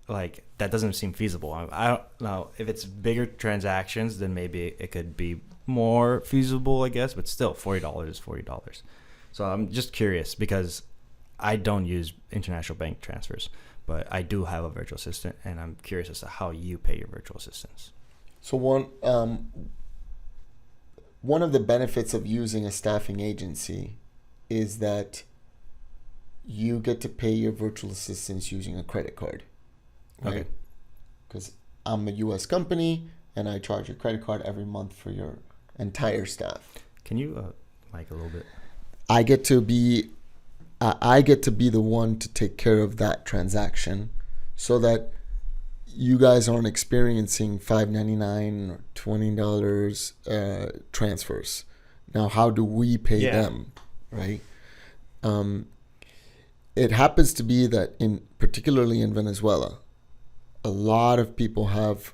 like that doesn't seem feasible. I don't know if it's bigger transactions, then maybe it could be more feasible, I guess. But still, $40 is $40. So I'm just curious because I don't use international bank transfers, but I do have a virtual assistant, and I'm curious as to how you pay your virtual assistants. So one of the benefits of using a staffing agency is that you get to pay your virtual assistants using a credit card. Right? Okay. Because I'm a U.S. company and I charge a credit card every month for your entire staff. Can you mic a little bit? I get to be the one to take care of that transaction, so that you guys aren't experiencing $5.99 or $20 transfers. Now, how do we pay them, right? It happens to be that particularly in Venezuela, a lot of people have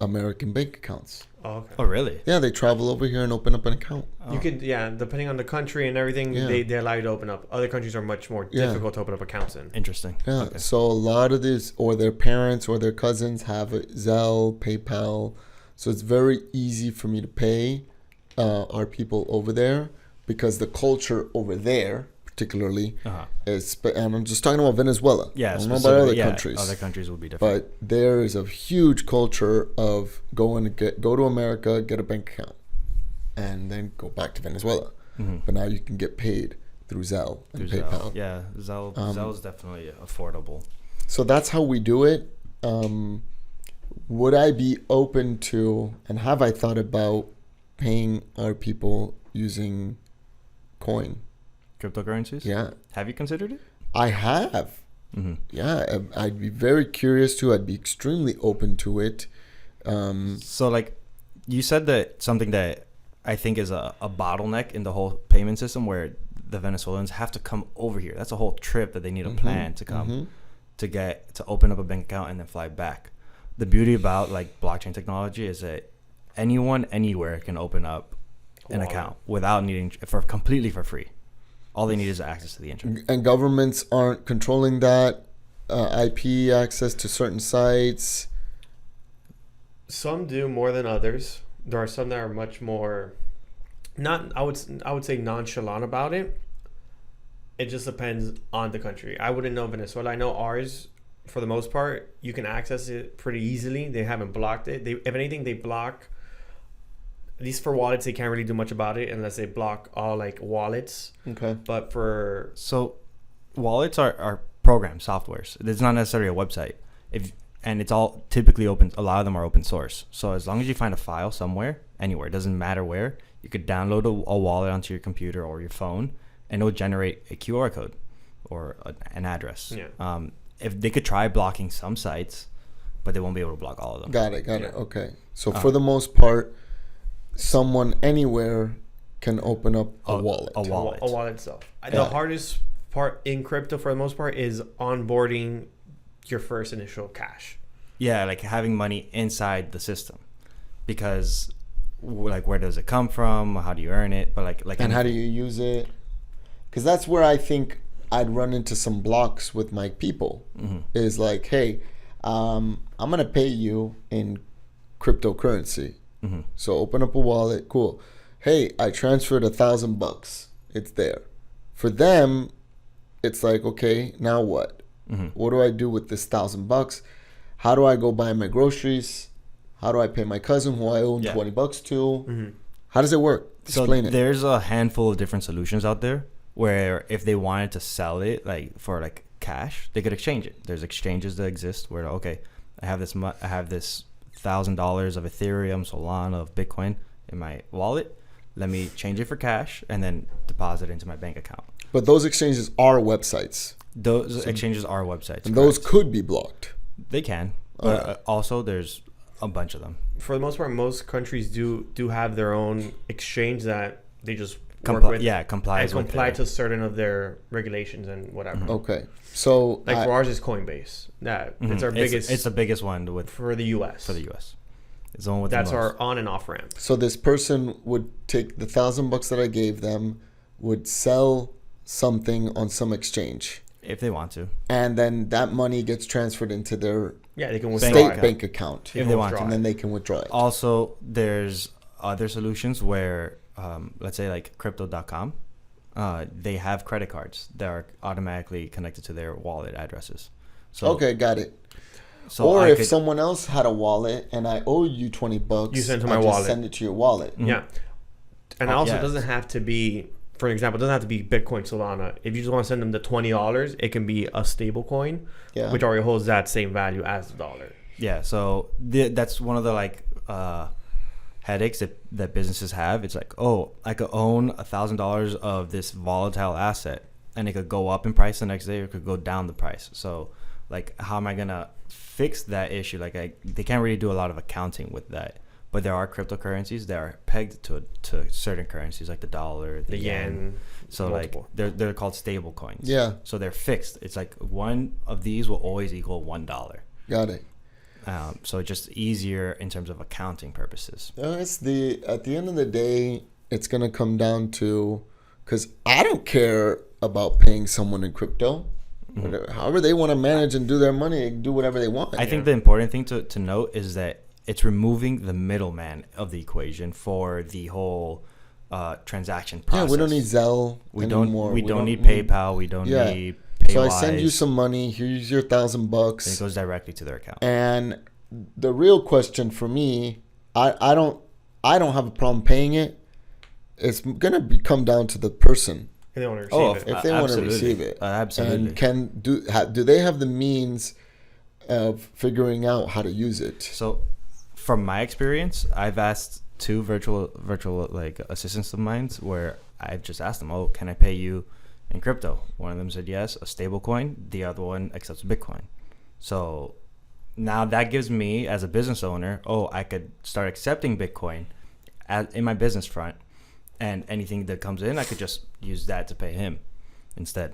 American bank accounts. Oh, okay. Oh, really? Yeah, they travel over here and open up an account. Oh. You could, depending on the country and everything, they allow you to open up. Other countries are much more difficult to open up accounts in. Interesting. Yeah, Okay. so a lot of this, or their parents or their cousins have a Zelle, PayPal. So it's very easy for me to pay our people over there, because the culture over there, particularly, is, and I'm just talking about Venezuela. Yeah, I don't know about other yeah, countries. Other countries will be different. But there is a huge culture of go to America, get a bank account, and then go back to Venezuela. Mm-hmm. But now you can get paid through Zelle and PayPal. Yeah, Zelle is definitely affordable. So that's how we do it. Would I be open to, and have I thought about paying our people using coin? Cryptocurrencies? Yeah. Have you considered it? I have. Mm-hmm. Yeah, I'd be very curious to. I'd be extremely open to it. So, like, you said that something that I think is a bottleneck in the whole payment system, where the Venezuelans have to come over here. That's a whole trip that they need to plan to come to open up a bank account and then fly back. The beauty about like blockchain technology is that anyone anywhere can open up an account without needing completely for free. All they need is access to the internet. And governments aren't controlling that IP access to certain sites. Some do more than others. There are some that are much more, I would say nonchalant about it. It just depends on the country. I wouldn't know Venezuela. I know ours, for the most part, you can access it pretty easily. They haven't blocked it. If anything, they block. At least for wallets, they can't really do much about it unless they block all like wallets. Okay. But so wallets are program softwares. It's not necessarily a website. And it's all typically open. A lot of them are open source. So as long as you find a file somewhere, anywhere, it doesn't matter where, you could download a wallet onto your computer or your phone, and it will generate a QR code or an address. Yeah. If they could try blocking some sites, but they won't be able to block all of them. Got it. Okay. So for the most part, someone anywhere can open up a wallet. A wallet. A wallet itself. The hardest part in crypto, for the most part, is onboarding your first initial cash. Yeah, like having money inside the system, because like where does it come from? How do you earn it? But like and how do you use it? Because that's where I think I'd run into some blocks with my people. Is like, hey, I'm gonna pay you in cryptocurrency. So open up a wallet. Cool. Hey, I transferred $1,000. It's there. For them, it's like, okay, now what? What do I do with this $1,000? How do I go buy my groceries? How do I pay my cousin who I owe $20 to? How does it work? Explain it. There's a handful of different solutions out there where if they wanted to sell it like for like cash, they could exchange it. There's exchanges that exist where, okay, I have this $1,000 of Ethereum, Solana, of Bitcoin in my wallet. Let me change it for cash and then deposit it into my bank account. But those exchanges are websites. Those exchanges are websites. And those could be blocked. They can. But also there's a bunch of them. For the most part, most countries do have their own exchange that they just work with. Yeah, complies and with comply to certain of their regulations and whatever. Okay. So like for ours is Coinbase. It's our biggest. It's the biggest one for the U.S. For the U.S. It's the one with that's the most. our on and off ramp. So this person would take the $1,000 that I gave them, would sell something on some exchange, if they want to, and then that money gets transferred into their they can withdraw state it. bank account if they want to, and then they can withdraw it. Also, there's other solutions where, let's say like crypto.com, they have credit cards that are automatically connected to their wallet addresses. So Okay, got it. So Or I if could- someone else had a wallet and I owe you $20, You send it to I my just wallet. send it to your wallet. Yeah, and also yeah. it doesn't have to be. For example, it doesn't have to be Bitcoin, Solana. If you just want to send them the $20, it can be a stable coin, Yeah. which already holds that same value as the dollar. Yeah, so that's one of the like headaches that businesses have. It's like, oh, I could own $1,000 of this volatile asset, and it could go up in price the next day, or it could go down the price. So, like, how am I gonna fix that issue? Like, they can't really do a lot of accounting with that. But there are cryptocurrencies that are pegged to certain currencies, like the dollar, the yen. So multiple. like they're called stable coins. Yeah. So they're fixed. It's like one of these will always equal $1. Got it. So it's just easier in terms of accounting purposes. At the end of the day, it's gonna come down to, because I don't care about paying someone in crypto. However they want to manage and do their money, do whatever they want. I think the important thing to note is that it's removing the middleman of the equation for the whole transaction process. Yeah, we don't need Zelle anymore. We don't need PayPal. We don't need Paywise. So I send you some money. Here's your $1,000. And it goes directly to their account. And the real question for me, I don't have a problem paying it. It's gonna come down to the person If they want to receive it. if they want to receive it. Absolutely. And do they have the means of figuring out how to use it? So, from my experience, I've asked two virtual like assistants of mine where I've just asked them, "Oh, can I pay you in crypto?" One of them said yes, a stable coin. The other one accepts Bitcoin. So now that gives me, as a business owner, I could start accepting Bitcoin in my business front, and anything that comes in, I could just use that to pay him instead.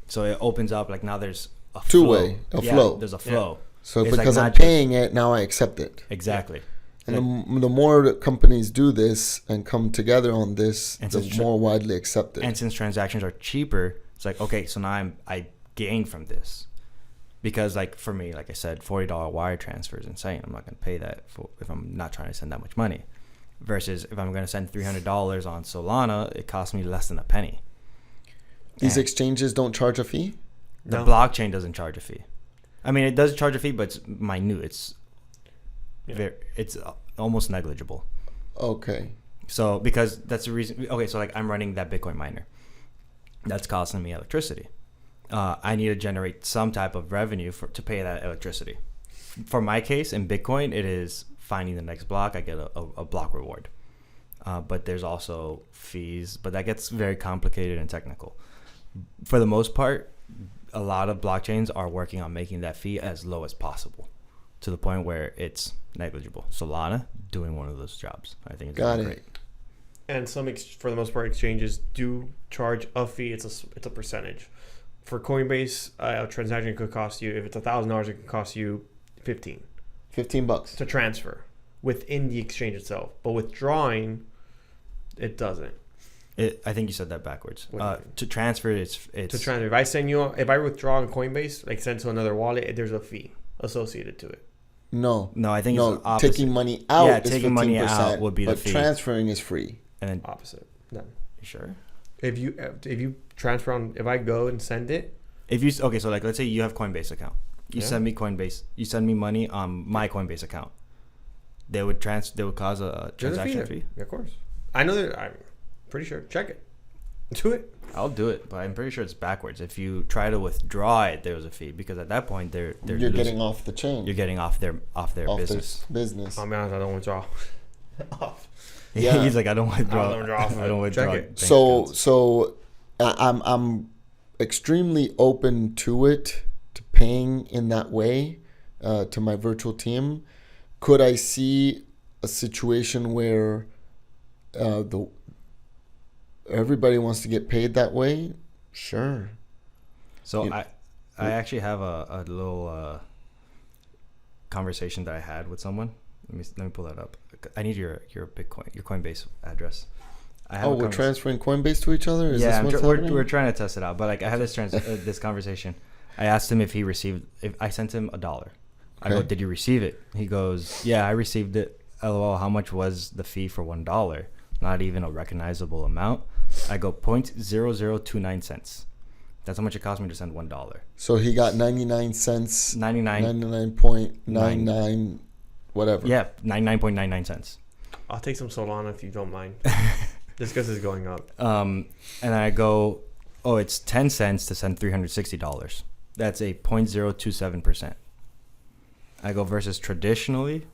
So it opens up, like, now there's a Two-way, flow. There's a flow. So It's because like I'm not paying it, now I accept it. Exactly. And the more that companies do this and come together on this, And the since more widely accepted. And since transactions are cheaper, it's like, okay, so now I gain from this. Because, like, for me, like I said, $40 wire transfer is insane. I'm not going to pay that if I'm not trying to send that much money. Versus if I'm going to send $300 on Solana, it costs me less than a penny. These exchanges don't charge a fee? The blockchain doesn't charge a fee. I mean, it does charge a fee, but it's minute. It's almost negligible. Okay. So, because that's the reason. Okay, so like I'm running that Bitcoin miner. That's costing me electricity. I need to generate some type of revenue to pay that electricity. For my case, in Bitcoin, it is finding the next block. I get a block reward. But there's also fees, but that gets very complicated and technical. For the most part, a lot of blockchains are working on making that fee as low as possible, to the point where it's negligible. Solana doing one of those jobs. I think it's Got great. it. and for the most part, exchanges do charge a fee. It's a percentage. For Coinbase, a transaction could cost you, if it's $1,000, it could cost you $15 to transfer within the exchange itself. But withdrawing, it doesn't. I think you said that backwards. To transfer, it's To transfer. If I withdraw on Coinbase, like send to another wallet, there's a fee associated to it. No, I think it's the opposite. taking money out. Yeah, is taking 15%, money out would be the but fee. transferring is free. And then, Opposite. Then. you sure? If you transfer if I go and send it, So like let's say you have Coinbase account. You Yeah. send me Coinbase. You send me money on my Coinbase account. They would cause a there's transaction a fee. Yeah, of course. I know that. I'm pretty sure. Check it. Do it. I'll do it, but I'm pretty sure it's backwards. If you try to withdraw it, there's a fee because at that point you're getting off the chain. You're getting off their business. Business. I'll be honest. I don't withdraw. Off. Yeah. He's like, I don't withdraw. I don't withdraw. Check it. So I'm extremely open to it, to paying in that way to my virtual team. Could I see a situation where everybody wants to get paid that way? Sure. So I actually have a little conversation that I had with someone. Let me pull that up. I need your Coinbase address. We're transferring Coinbase to each other? Is this what's happening? We're trying to test it out. But like I had this this conversation. I asked him if I sent him $1. I go, did you receive it? He goes, yeah, I received it. LOL, how much was the fee for $1? Not even a recognizable amount. I go 0.0029 cents. That's how much it cost me to send $1. So he got 99 cents. 99.99 whatever. Yeah, 99.99 cents. I'll take some Solana if you don't mind. Just because it's going up. And I go, it's 10 cents to send $360. That's a 0.027%. I go versus traditionally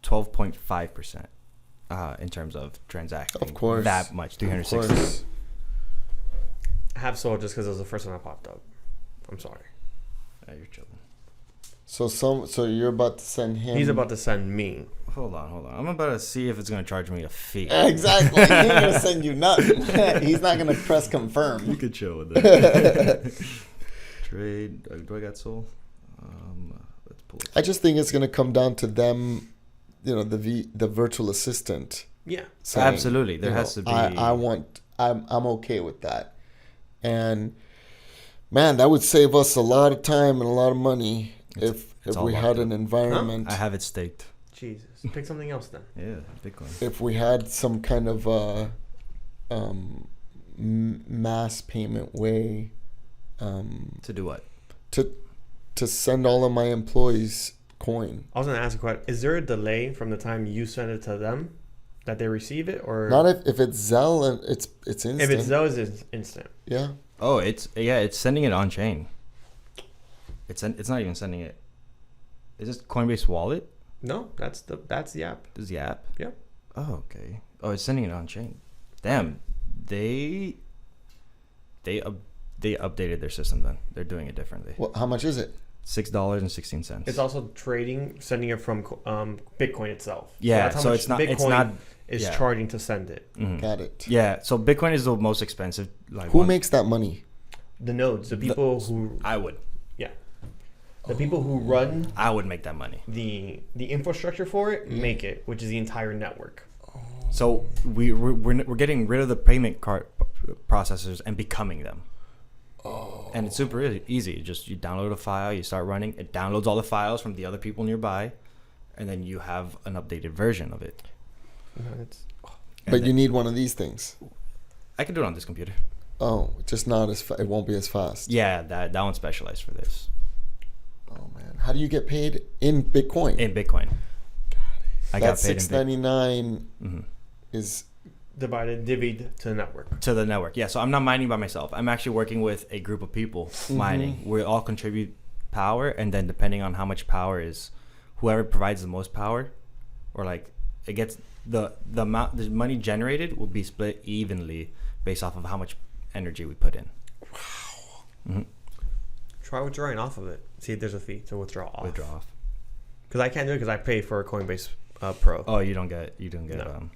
12.5% in terms of transacting. Of course. That much, 360. I have Sol just because it was the first one that popped up. I'm sorry. You're chilling. So you're about to send him. He's about to send me. Hold on. I'm about to see if it's going to charge me a fee. Exactly. He ain't going to send you nothing. He's not going to press confirm. You could chill with that. Trade. Do I got Sol? Let's pull it. I just think it's going to come down to them, the virtual assistant. Yeah. Saying, absolutely. There has to be. I'm okay with that. And man, that would save us a lot of time and a lot of money if we had an environment. I have it staked. Jesus. Pick something else then. Yeah, Bitcoin. If we had some kind of mass payment way To do what? to send all of my employees coin. I was going to ask a question. Is there a delay from the time you send it to them that they receive it, or Not if it's Zelle and it's instant. if it's those, it's instant? Yeah. Oh, it's sending it on chain. It's not even sending it. Is this Coinbase Wallet? No, that's the app. This is the app. Yeah. Oh, okay. Oh, it's sending it on chain. Damn, they updated their system. Then they're doing it differently. How much is it? $6.16. It's also sending it from Bitcoin itself. Yeah, that's how so much it's not. Bitcoin It's not. is yeah. charging to send it. Mhm. Got it. Yeah. So Bitcoin is the most expensive. Who makes that money? The nodes, the people who I would. The people who run I would make that money. the infrastructure for it make it, which is the entire network. So we're getting rid of the payment card processors and becoming them. Oh. And it's super easy. Just you download a file, you start running. It downloads all the files from the other people nearby, and then you have an updated version of it. But you need one of these things. I can do it on this computer. Oh, just not as it won't be as fast. Yeah, that one's specialized for this. Oh man, how do you get paid in Bitcoin? In Bitcoin. I got That paid $6.99 is divvied to the network. to the network. Yeah, so I'm not mining by myself. I'm actually working with a group of people mining. We all contribute power, and then depending on how much power is, whoever provides the most power, or like it gets the amount, the money generated will be split evenly based off of how much energy we put in. wow. Mm-hmm. Try withdrawing off of it. See if there's a fee to withdraw off. Withdraw off. Because I can't do it because I pay for a Coinbase Pro. Oh, you don't get. No.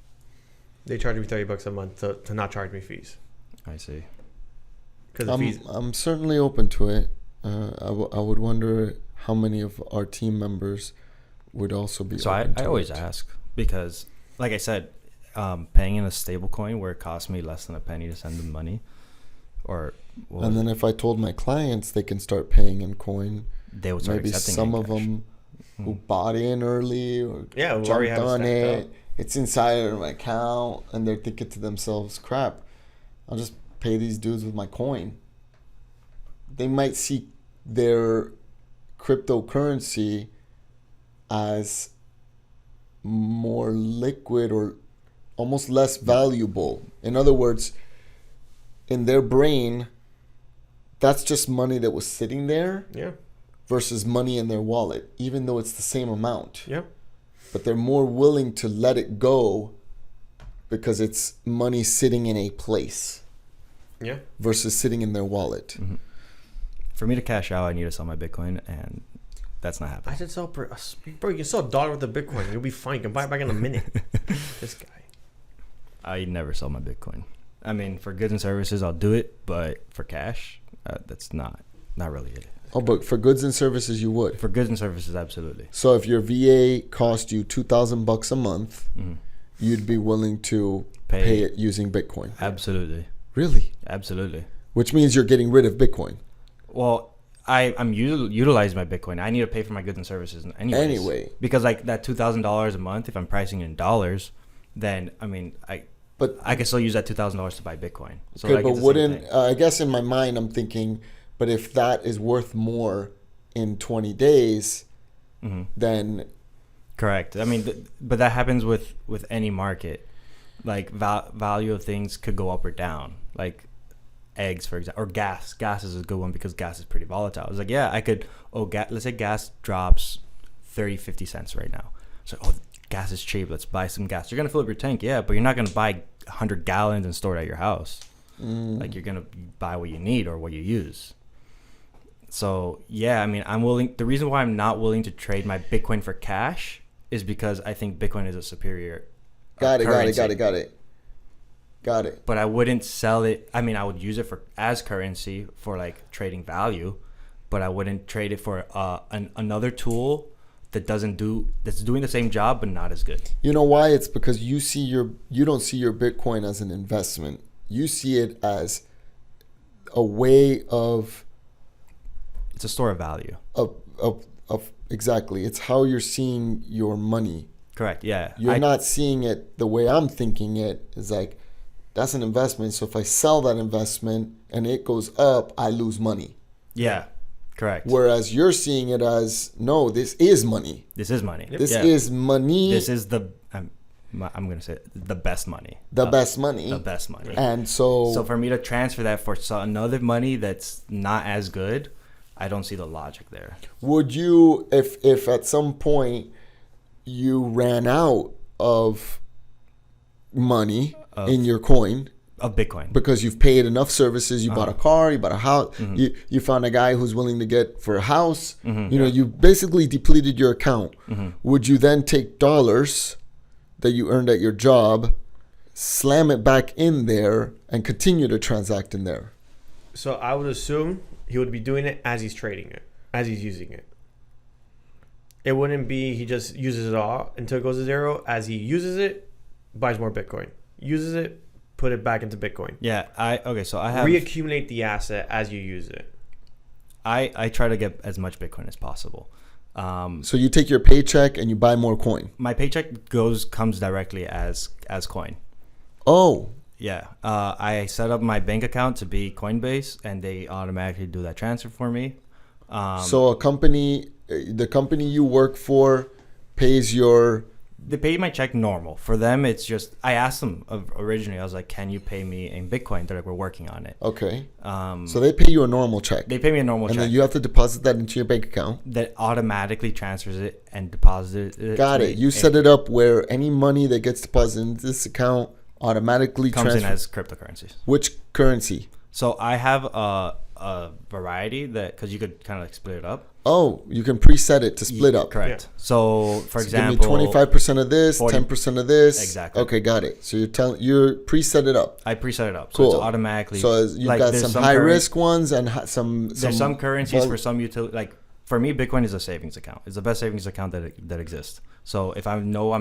They charge me $30 a month to not charge me fees. I see. Because I'm certainly open to it. I would wonder how many of our team members would also be. So I always ask because, like I said, paying in a stable coin where it costs me less than a penny to send them money, and then if I told my clients they can start paying in coin, they would start maybe accepting some in of cash. them who bought in early or who already jumped have on it stacked it. It's inside of my account, and they're thinking to themselves, "Crap, I'll just pay these dudes with my coin." They might see their cryptocurrency as more liquid or almost less valuable. In other words, in their brain, that's just money that was sitting there Yeah. versus money in their wallet, even though it's the same amount. Yeah. But they're more willing to let it go because it's money sitting in a place Yeah. versus sitting in their wallet. Mm-hmm. For me to cash out, I need to sell my Bitcoin, and that's not happening. I should sell bro. You can sell $1 worth of Bitcoin. You'll be fine. You can buy it back in a minute. This guy. I never sell my Bitcoin. I mean, for goods and services, I'll do it, but for cash, that's not really it. Oh, but for goods and services, you would. For goods and services, absolutely. So if your VA cost you $2,000 a month, Mm-hmm. you'd be willing to pay it using Bitcoin. Absolutely. Really? Absolutely. Which means you're getting rid of Bitcoin. Well, I'm utilizing my Bitcoin. I need to pay for my goods and services anyway. Because like that $2,000 a month, if I'm pricing in dollars, then I mean I can still use that $2,000 to buy Bitcoin. So okay, like, but it's the same wouldn't thing. I guess in my mind I'm thinking, but if that is worth more in 20 days, Mm-hmm. then Correct. I mean, but that happens with any market. Like value of things could go up or down. Like eggs, for example, or gas. Gas is a good one because gas is pretty volatile. It's like, yeah, I could. Let's say gas drops 30-50 cents right now. So, gas is cheap. Let's buy some gas. You're gonna fill up your tank, yeah, but you're not gonna buy 100 gallons and store it at your house. Like you're gonna buy what you need or what you use. So yeah, I mean, I'm willing. The reason why I'm not willing to trade my Bitcoin for cash is because I think Bitcoin is a superior currency. Got it. But I wouldn't sell it. I mean, I would use it as currency for like trading value, but I wouldn't trade it for another tool that's doing the same job but not as good. You know why? It's because you don't see your Bitcoin as an investment. You see it as a way of. It's a store of value. Of exactly. It's how you're seeing your money. Correct. Yeah. You're not seeing it the way I'm thinking it is like, that's an investment. So if I sell that investment and it goes up, I lose money. Yeah. Correct. Whereas you're seeing it as, no, this is money. This is money. This is money. This is I'm going to say the best money. The best money. The best money. And so for me to transfer that for another money that's not as good, I don't see the logic there. Would you, if at some point you ran out of money in your coin, of Bitcoin, because you've paid enough services, you bought a car, you bought a house, you found a guy who's willing to get for a house, you basically depleted your account. Would you then take dollars that you earned at your job, slam it back in there, and continue to transact in there? So I would assume he would be doing it as he's trading it, as he's using it. It wouldn't be he just uses it all until it goes to zero. As he uses it, buys more Bitcoin. Uses it, put it back into Bitcoin. Yeah, so I have reaccumulate the asset as you use it. I try to get as much Bitcoin as possible. So you take your paycheck and you buy more coin. My paycheck comes directly as coin. Oh. Yeah. I set up my bank account to be Coinbase, and they automatically do that transfer for me. So the company you work for pays your... They pay my check normal. For them, it's just, I asked them originally, I was like, can you pay me in Bitcoin? They're like, we're working on it. Okay. So they pay you a normal check. They pay me a normal check. And then you have to deposit that into your bank account. That automatically transfers it and deposits it. Got it. You set it up where any money that gets deposited into this account automatically comes in as cryptocurrencies. Which currency? So I have a a variety that because you could kind of like split it up. Oh, you can preset it to split up. Correct. Yeah. So for So example, give me 25% of this, 40 10% of this. Exactly. Okay, got it. So you're preset it up. I preset it up, Cool. so it's automatically. So you've like, got there's some high curren- risk ones and There's some currencies vol- for some utility. Like for me, Bitcoin is a savings account. It's the best savings account that exists. So if I know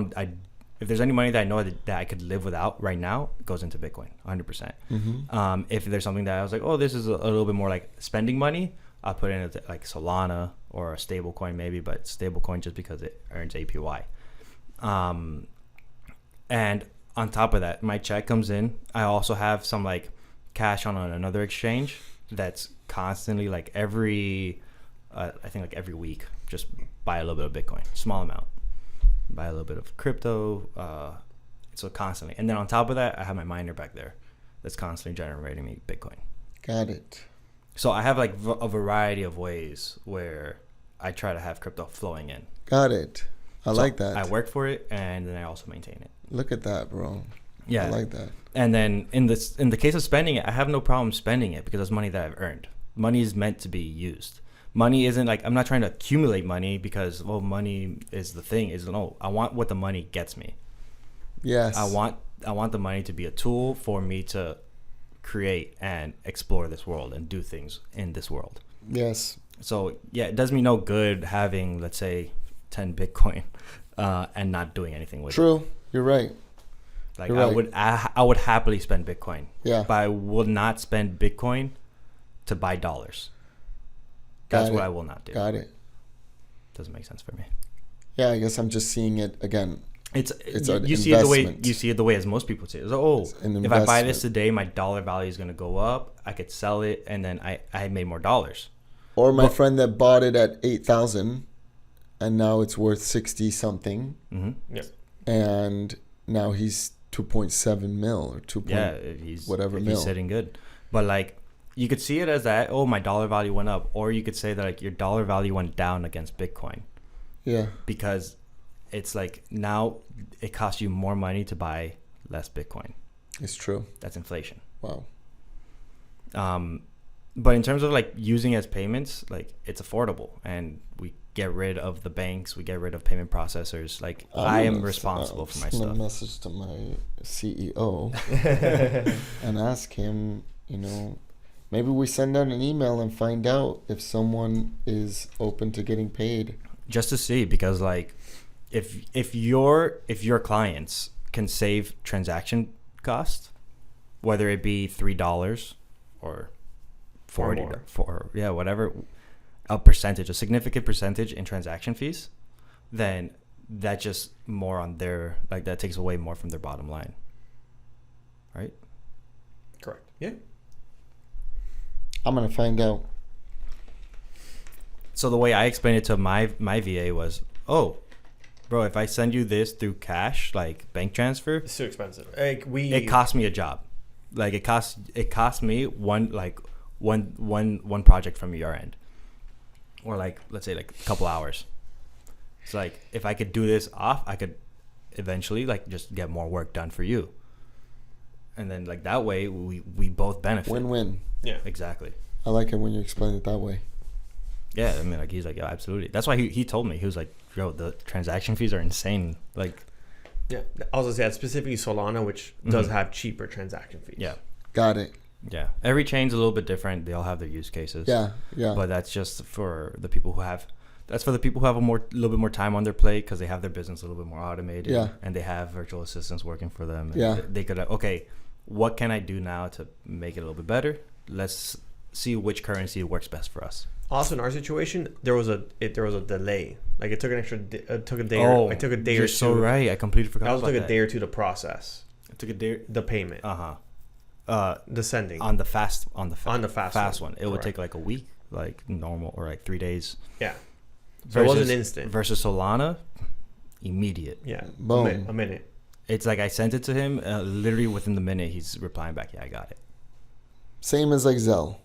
if there's any money that I know that I could live without right now, it goes into Bitcoin, 100%. Mm-hmm. If there's something that I was like, oh, this is a little bit more like spending money, I'll put it in like Solana or a stable coin maybe, but stable coin just because it earns APY. And on top of that, my check comes in. I also have some like cash on another exchange that's constantly like I think like every week, just buy a little bit of Bitcoin, small amount. Buy a little bit of crypto, so constantly. And then on top of that, I have my miner back there that's constantly generating me Bitcoin. Got it. So I have like a variety of ways where I try to have crypto flowing in. Got it. I So like that. I work for it, and then I also maintain it. Look at that, bro. Yeah, I like that. And then in the case of spending it, I have no problem spending it because it's money that I've earned. Money is meant to be used. Money isn't like I'm not trying to accumulate money because money is the thing. No, I want what the money gets me. Yes. I want the money to be a tool for me to create and explore this world and do things in this world. Yes. So yeah, it does me no good having, let's say, 10 Bitcoin and not doing anything with it. True. You're right. Like You're right. I would happily spend Bitcoin. Yeah. But I will not spend Bitcoin to buy dollars. That's what I will not do. Got it. Doesn't make sense for me. Yeah, I guess I'm just seeing it again. It's an you see it the way investment. you see it the way as most people see it. It's an if I buy this investment. today, my dollar value is going to go up. I could sell it, and then I made more dollars. Or my But- friend that bought it at 8,000 and now it's worth 60 something, Mm-hmm. Yeah. and now he's 2.7 mil or 2. Yeah, if he's whatever if mil. he's sitting good, but like you could see it as that. Oh, my dollar value went up, or you could say that like your dollar value went down against Bitcoin Yeah. because it's like now it costs you more money to buy less Bitcoin. It's true. That's inflation. Wow. But in terms of like using as payments, like it's affordable, and we get rid of the banks, we get rid of payment processors. Like I am responsible for my stuff. Message to my CEO and ask him, maybe we send out an email and find out if someone is open to getting paid. Just to see, because like if your clients can save transaction cost, whether it be $3 or 40 more. for whatever, a significant percentage in transaction fees, then that just more on their, like that takes away more from their bottom line, right? Correct. Yeah. I'm gonna find out. So the way I explained it to my VA was, oh, bro, if I send you this through cash, like bank transfer, It's too expensive. Like it costs me a job. Like it costs me one project from your end, or like let's say like a couple hours. It's like if I could do this off, I could eventually like just get more work done for you, and then like that way we both benefit. Win-win. Yeah. Exactly. I like it when you explain it that way. Yeah, I mean, like he's like, yeah, absolutely. That's why he told me, he was like, yo, the transaction fees are insane. Like, Yeah. I was gonna say that specifically Solana, which does have cheaper transaction fees. yeah, Got it. yeah. Every chain's a little bit different. They all have their use cases. Yeah. Yeah. But that's just for the people who have. That's for the people who have a little bit more time on their plate because they have their business a little bit more automated. Yeah. And they have virtual assistants working for them. And Yeah. They could like, okay, what can I do now to make it a little bit better? Let's see which currency works best for us. Also, in our situation, there was a delay. Like it took an extra. It took a day. Oh, I took a day you're or two. so right. I completely forgot It also about took that. a day or two to process It took a day. the payment, the sending On the fast on the fast one. It would Correct. take like a week, like normal, or like 3 days. Yeah. So it wasn't instant. Versus Solana, immediate. Yeah. Boom. A minute. It's like I sent it to him, literally within the minute he's replying back, yeah, I got it. Same as like Zelle.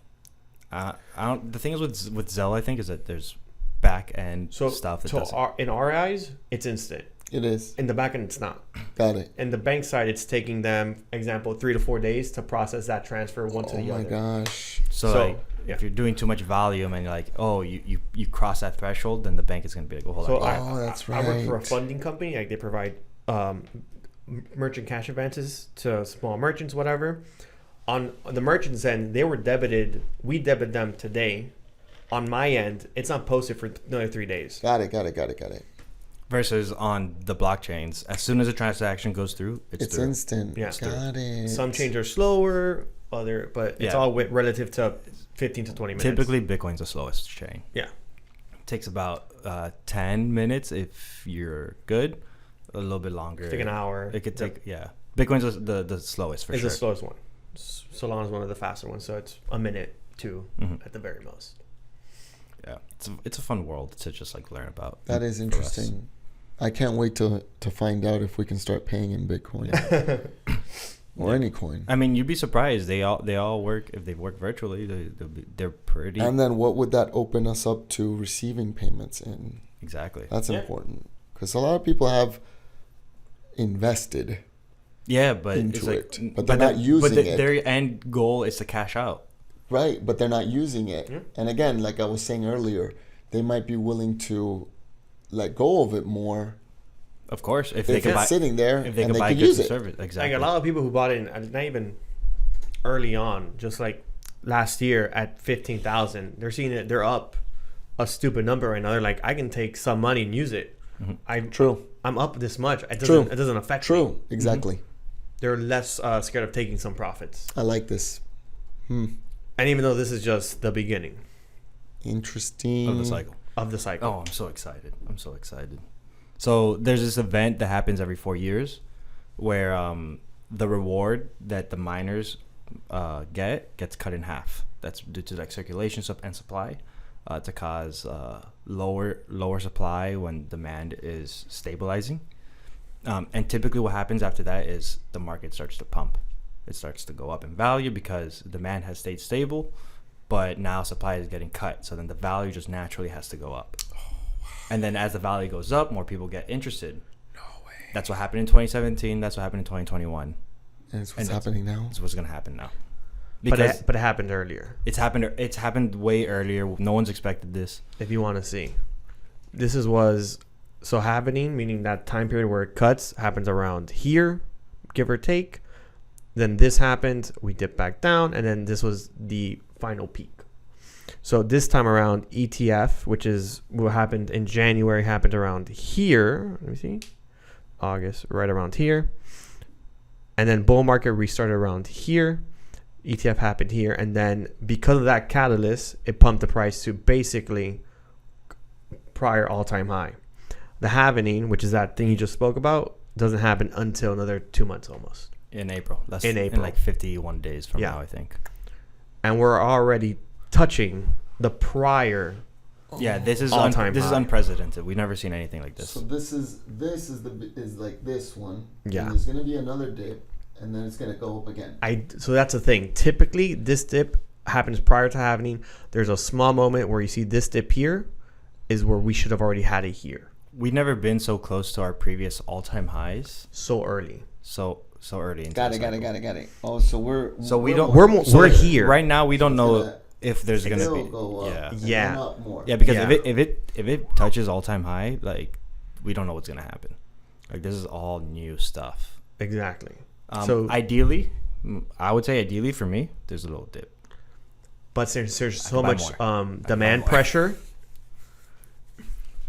I don't. The thing is with Zelle, I think, is that there's back end So stuff that to doesn't. in our eyes, it's instant. It is. In the back end, it's not. Got it. In the bank side, it's taking them, example, 3 to 4 days to process that transfer one to the other. Oh my gosh. So like, if you're doing too much volume and you're like, oh, you cross that threshold, then the bank is going to be like, well, hold So on. that's I work for a right. funding company. Like they provide merchant cash advances to small merchants, whatever. On the merchant's end, they were debited. We debit them today. On my end, it's not posted for another 3 days. Got it. Versus on the blockchains, as soon as a transaction goes through, it's through. instant. Yeah. Got it. Some chains are slower, but it's all relative to 15 to 20 minutes. Typically, Bitcoin's the slowest chain. Yeah. It takes about 10 minutes if you're good. A little bit longer. It's like an hour. It could take, Bitcoin's the slowest for It's sure. the slowest one. Solana's one of the faster ones, so it's a minute, 2 at the very most. Yeah, it's a fun world to just like learn about. That is for us. interesting. I can't wait to find out if we can start paying in Bitcoin or any coin. I mean, you'd be surprised. They all work. If they work virtually, they're pretty. And then what would that open us up to receiving payments in? Exactly. That's important because a lot of people have invested Yeah, but into it's like, it, but they're not using it. Their end goal is to cash out. Right, but they're not using it. Yeah. And again, like I was saying earlier, they might be willing to let go of it more Of course, if if they can it's buy, sitting there if they and can they buy can goods use and it. service, exactly. Like a lot of people who bought in, not even early on, just like last year at 15,000, they're seeing it. They're up a stupid number right now. They're like, I can take some money and use it. True. I'm up this much. It doesn't affect me. True. Exactly. They're less scared of taking some profits. I like this. And even though this is just the beginning Interesting. of the cycle. of the cycle. Oh, I'm so excited. So there's this event that happens every 4 years where the reward that the miners gets cut in half. That's due to like circulation and supply to cause lower supply when demand is stabilizing. And typically what happens after that is the market starts to pump. It starts to go up in value because demand has stayed stable, but now supply is getting cut. So then the value just naturally has to go up. And then as the value goes up, more people get interested. No way. That's what happened in 2017. That's what happened in 2021. And it's what's happening now. That's what's going to happen now. but Because it happened earlier. it's happened way earlier. No one's expected this. If you want to see, this so happening, meaning that time period where it cuts happens around here, give or take. Then this happened, we dipped back down, and then this was the final peak. So this time around, ETF, which is what happened in January, happened around here. Let me see. August, right around here. And then bull market restarted around here. ETF happened here. And then because of that catalyst, it pumped the price to basically prior all-time high. The halving, which is that thing you just spoke about, doesn't happen until another 2 months almost. In April. That's In in April. like 51 days from now, I think. And we're already touching the prior. Yeah, this is All-time high. unprecedented. We've never seen anything like this. So this is like this one. Yeah. And there's gonna be another dip, and then it's gonna go up again. So that's the thing. Typically, this dip happens prior to halving. There's a small moment where you see this dip here is where we should have already had it here. We've never been so close to our previous all-time highs So early. so early into Got the it. cycle. Got it. Oh, so We're here. Right now, we don't it's know gonna if there's gonna still be go up and Yeah. then up more. yeah, because Yeah. if it touches all-time high, like we don't know what's gonna happen. Like this is all new stuff. Exactly. So ideally, I would say ideally for me, there's a little dip. But there's I so can buy much more. demand more. pressure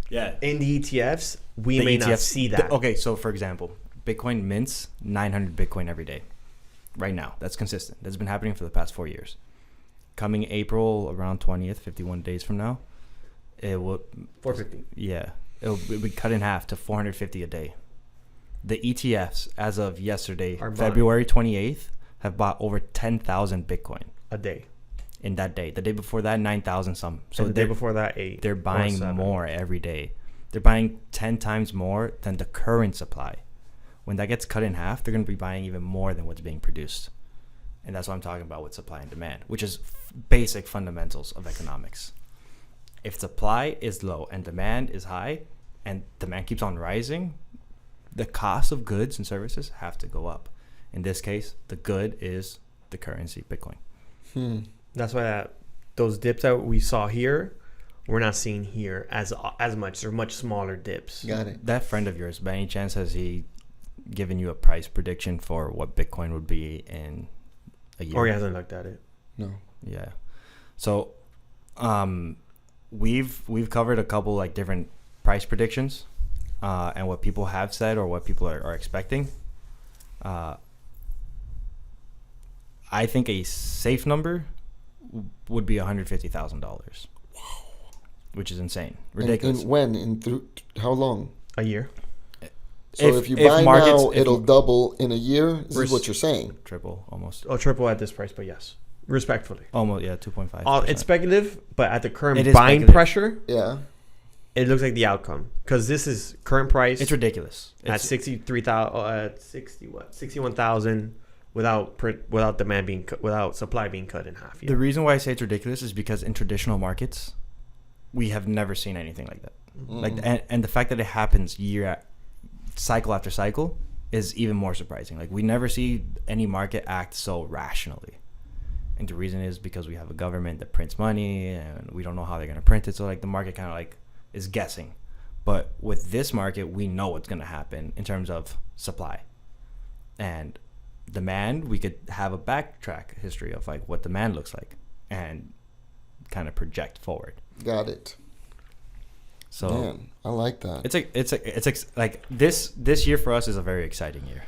Yeah, in the ETFs, we the may not ETFs see that. Okay, so for example, Bitcoin mints 900 Bitcoin every day. Right now, that's consistent. That's been happening for the past 4 years. Coming April around 20th, 51 days from now, it will 450. Yeah, it'll be cut in half to 450 a day. The ETFs, as of yesterday, Are buying. February 28th, have bought over 10,000 Bitcoin A day. in that day. The day before that, 9,000 some. So the day before that, 8. They're or buying 7. more every day. They're buying 10 times more than the current supply. When that gets cut in half, they're going to be buying even more than what's being produced. And that's what I'm talking about with supply and demand, which is basic fundamentals of economics. If supply is low and demand is high, and demand keeps on rising, the cost of goods and services have to go up. In this case, the good is the currency, Bitcoin. That's why those dips that we saw here, we're not seeing here as much. They're much smaller dips. Got it. That friend of yours, by any chance, has he given you a price prediction for what Bitcoin would be in a year? Or he hasn't looked at it. No. Yeah. So, we've covered a couple like different price predictions, and what people have said or what people are expecting. I think a safe number would be $150,000. Wow. Which is insane. Ridiculous. And when? How long? A year. So if you buy now, it'll double in a year? This is what you're saying? Triple, almost. Oh, triple at this price, but yes. Respectfully. Almost, yeah, 2.5. It's speculative, but at the current buying speculative. pressure, Yeah. it looks like the outcome. Because this is current price. It's ridiculous. At 61,000 without demand being without supply being cut in half. Yeah. The reason why I say it's ridiculous is because in traditional markets, we have never seen anything like that. Like, and the fact that it happens cycle after cycle is even more surprising. Like, we never see any market act so rationally. And the reason is because we have a government that prints money and we don't know how they're going to print it. So like the market kind of like is guessing. But with this market, we know what's going to happen in terms of supply and demand. We could have a backtrack history of like what demand looks like and kind of project forward. Got it. So man, I like that. It's like this year for us is a very exciting year.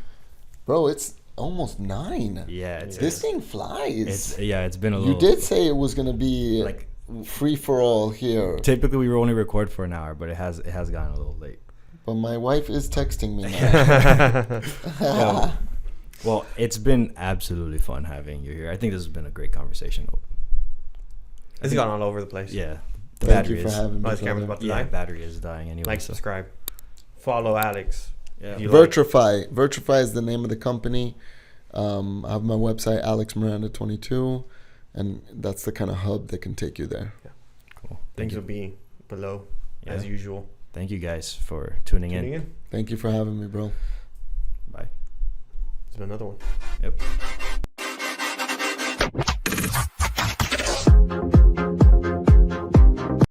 Bro, it's almost 9. Yeah, this thing flies. It's been a little. You did say it was gonna be like free for all here. Typically, we only record for an hour, but it has gotten a little late. But my wife is texting me now. Well, it's been absolutely fun having you here. I think this has been a great conversation. It's gone all over the place. Yeah. Thank you for having me. This camera's about to die. Battery is dying anyway. Like, subscribe. Follow Alex. Yeah. Virtrify. Virtrify is the name of the company. I have my website, Alex Miranda 22, and that's the kind of hub that can take you there. Yeah. Cool. Links will be below, as usual. Thank you guys for tuning in. Thank you for having me, bro. Bye. There's another one. Yep.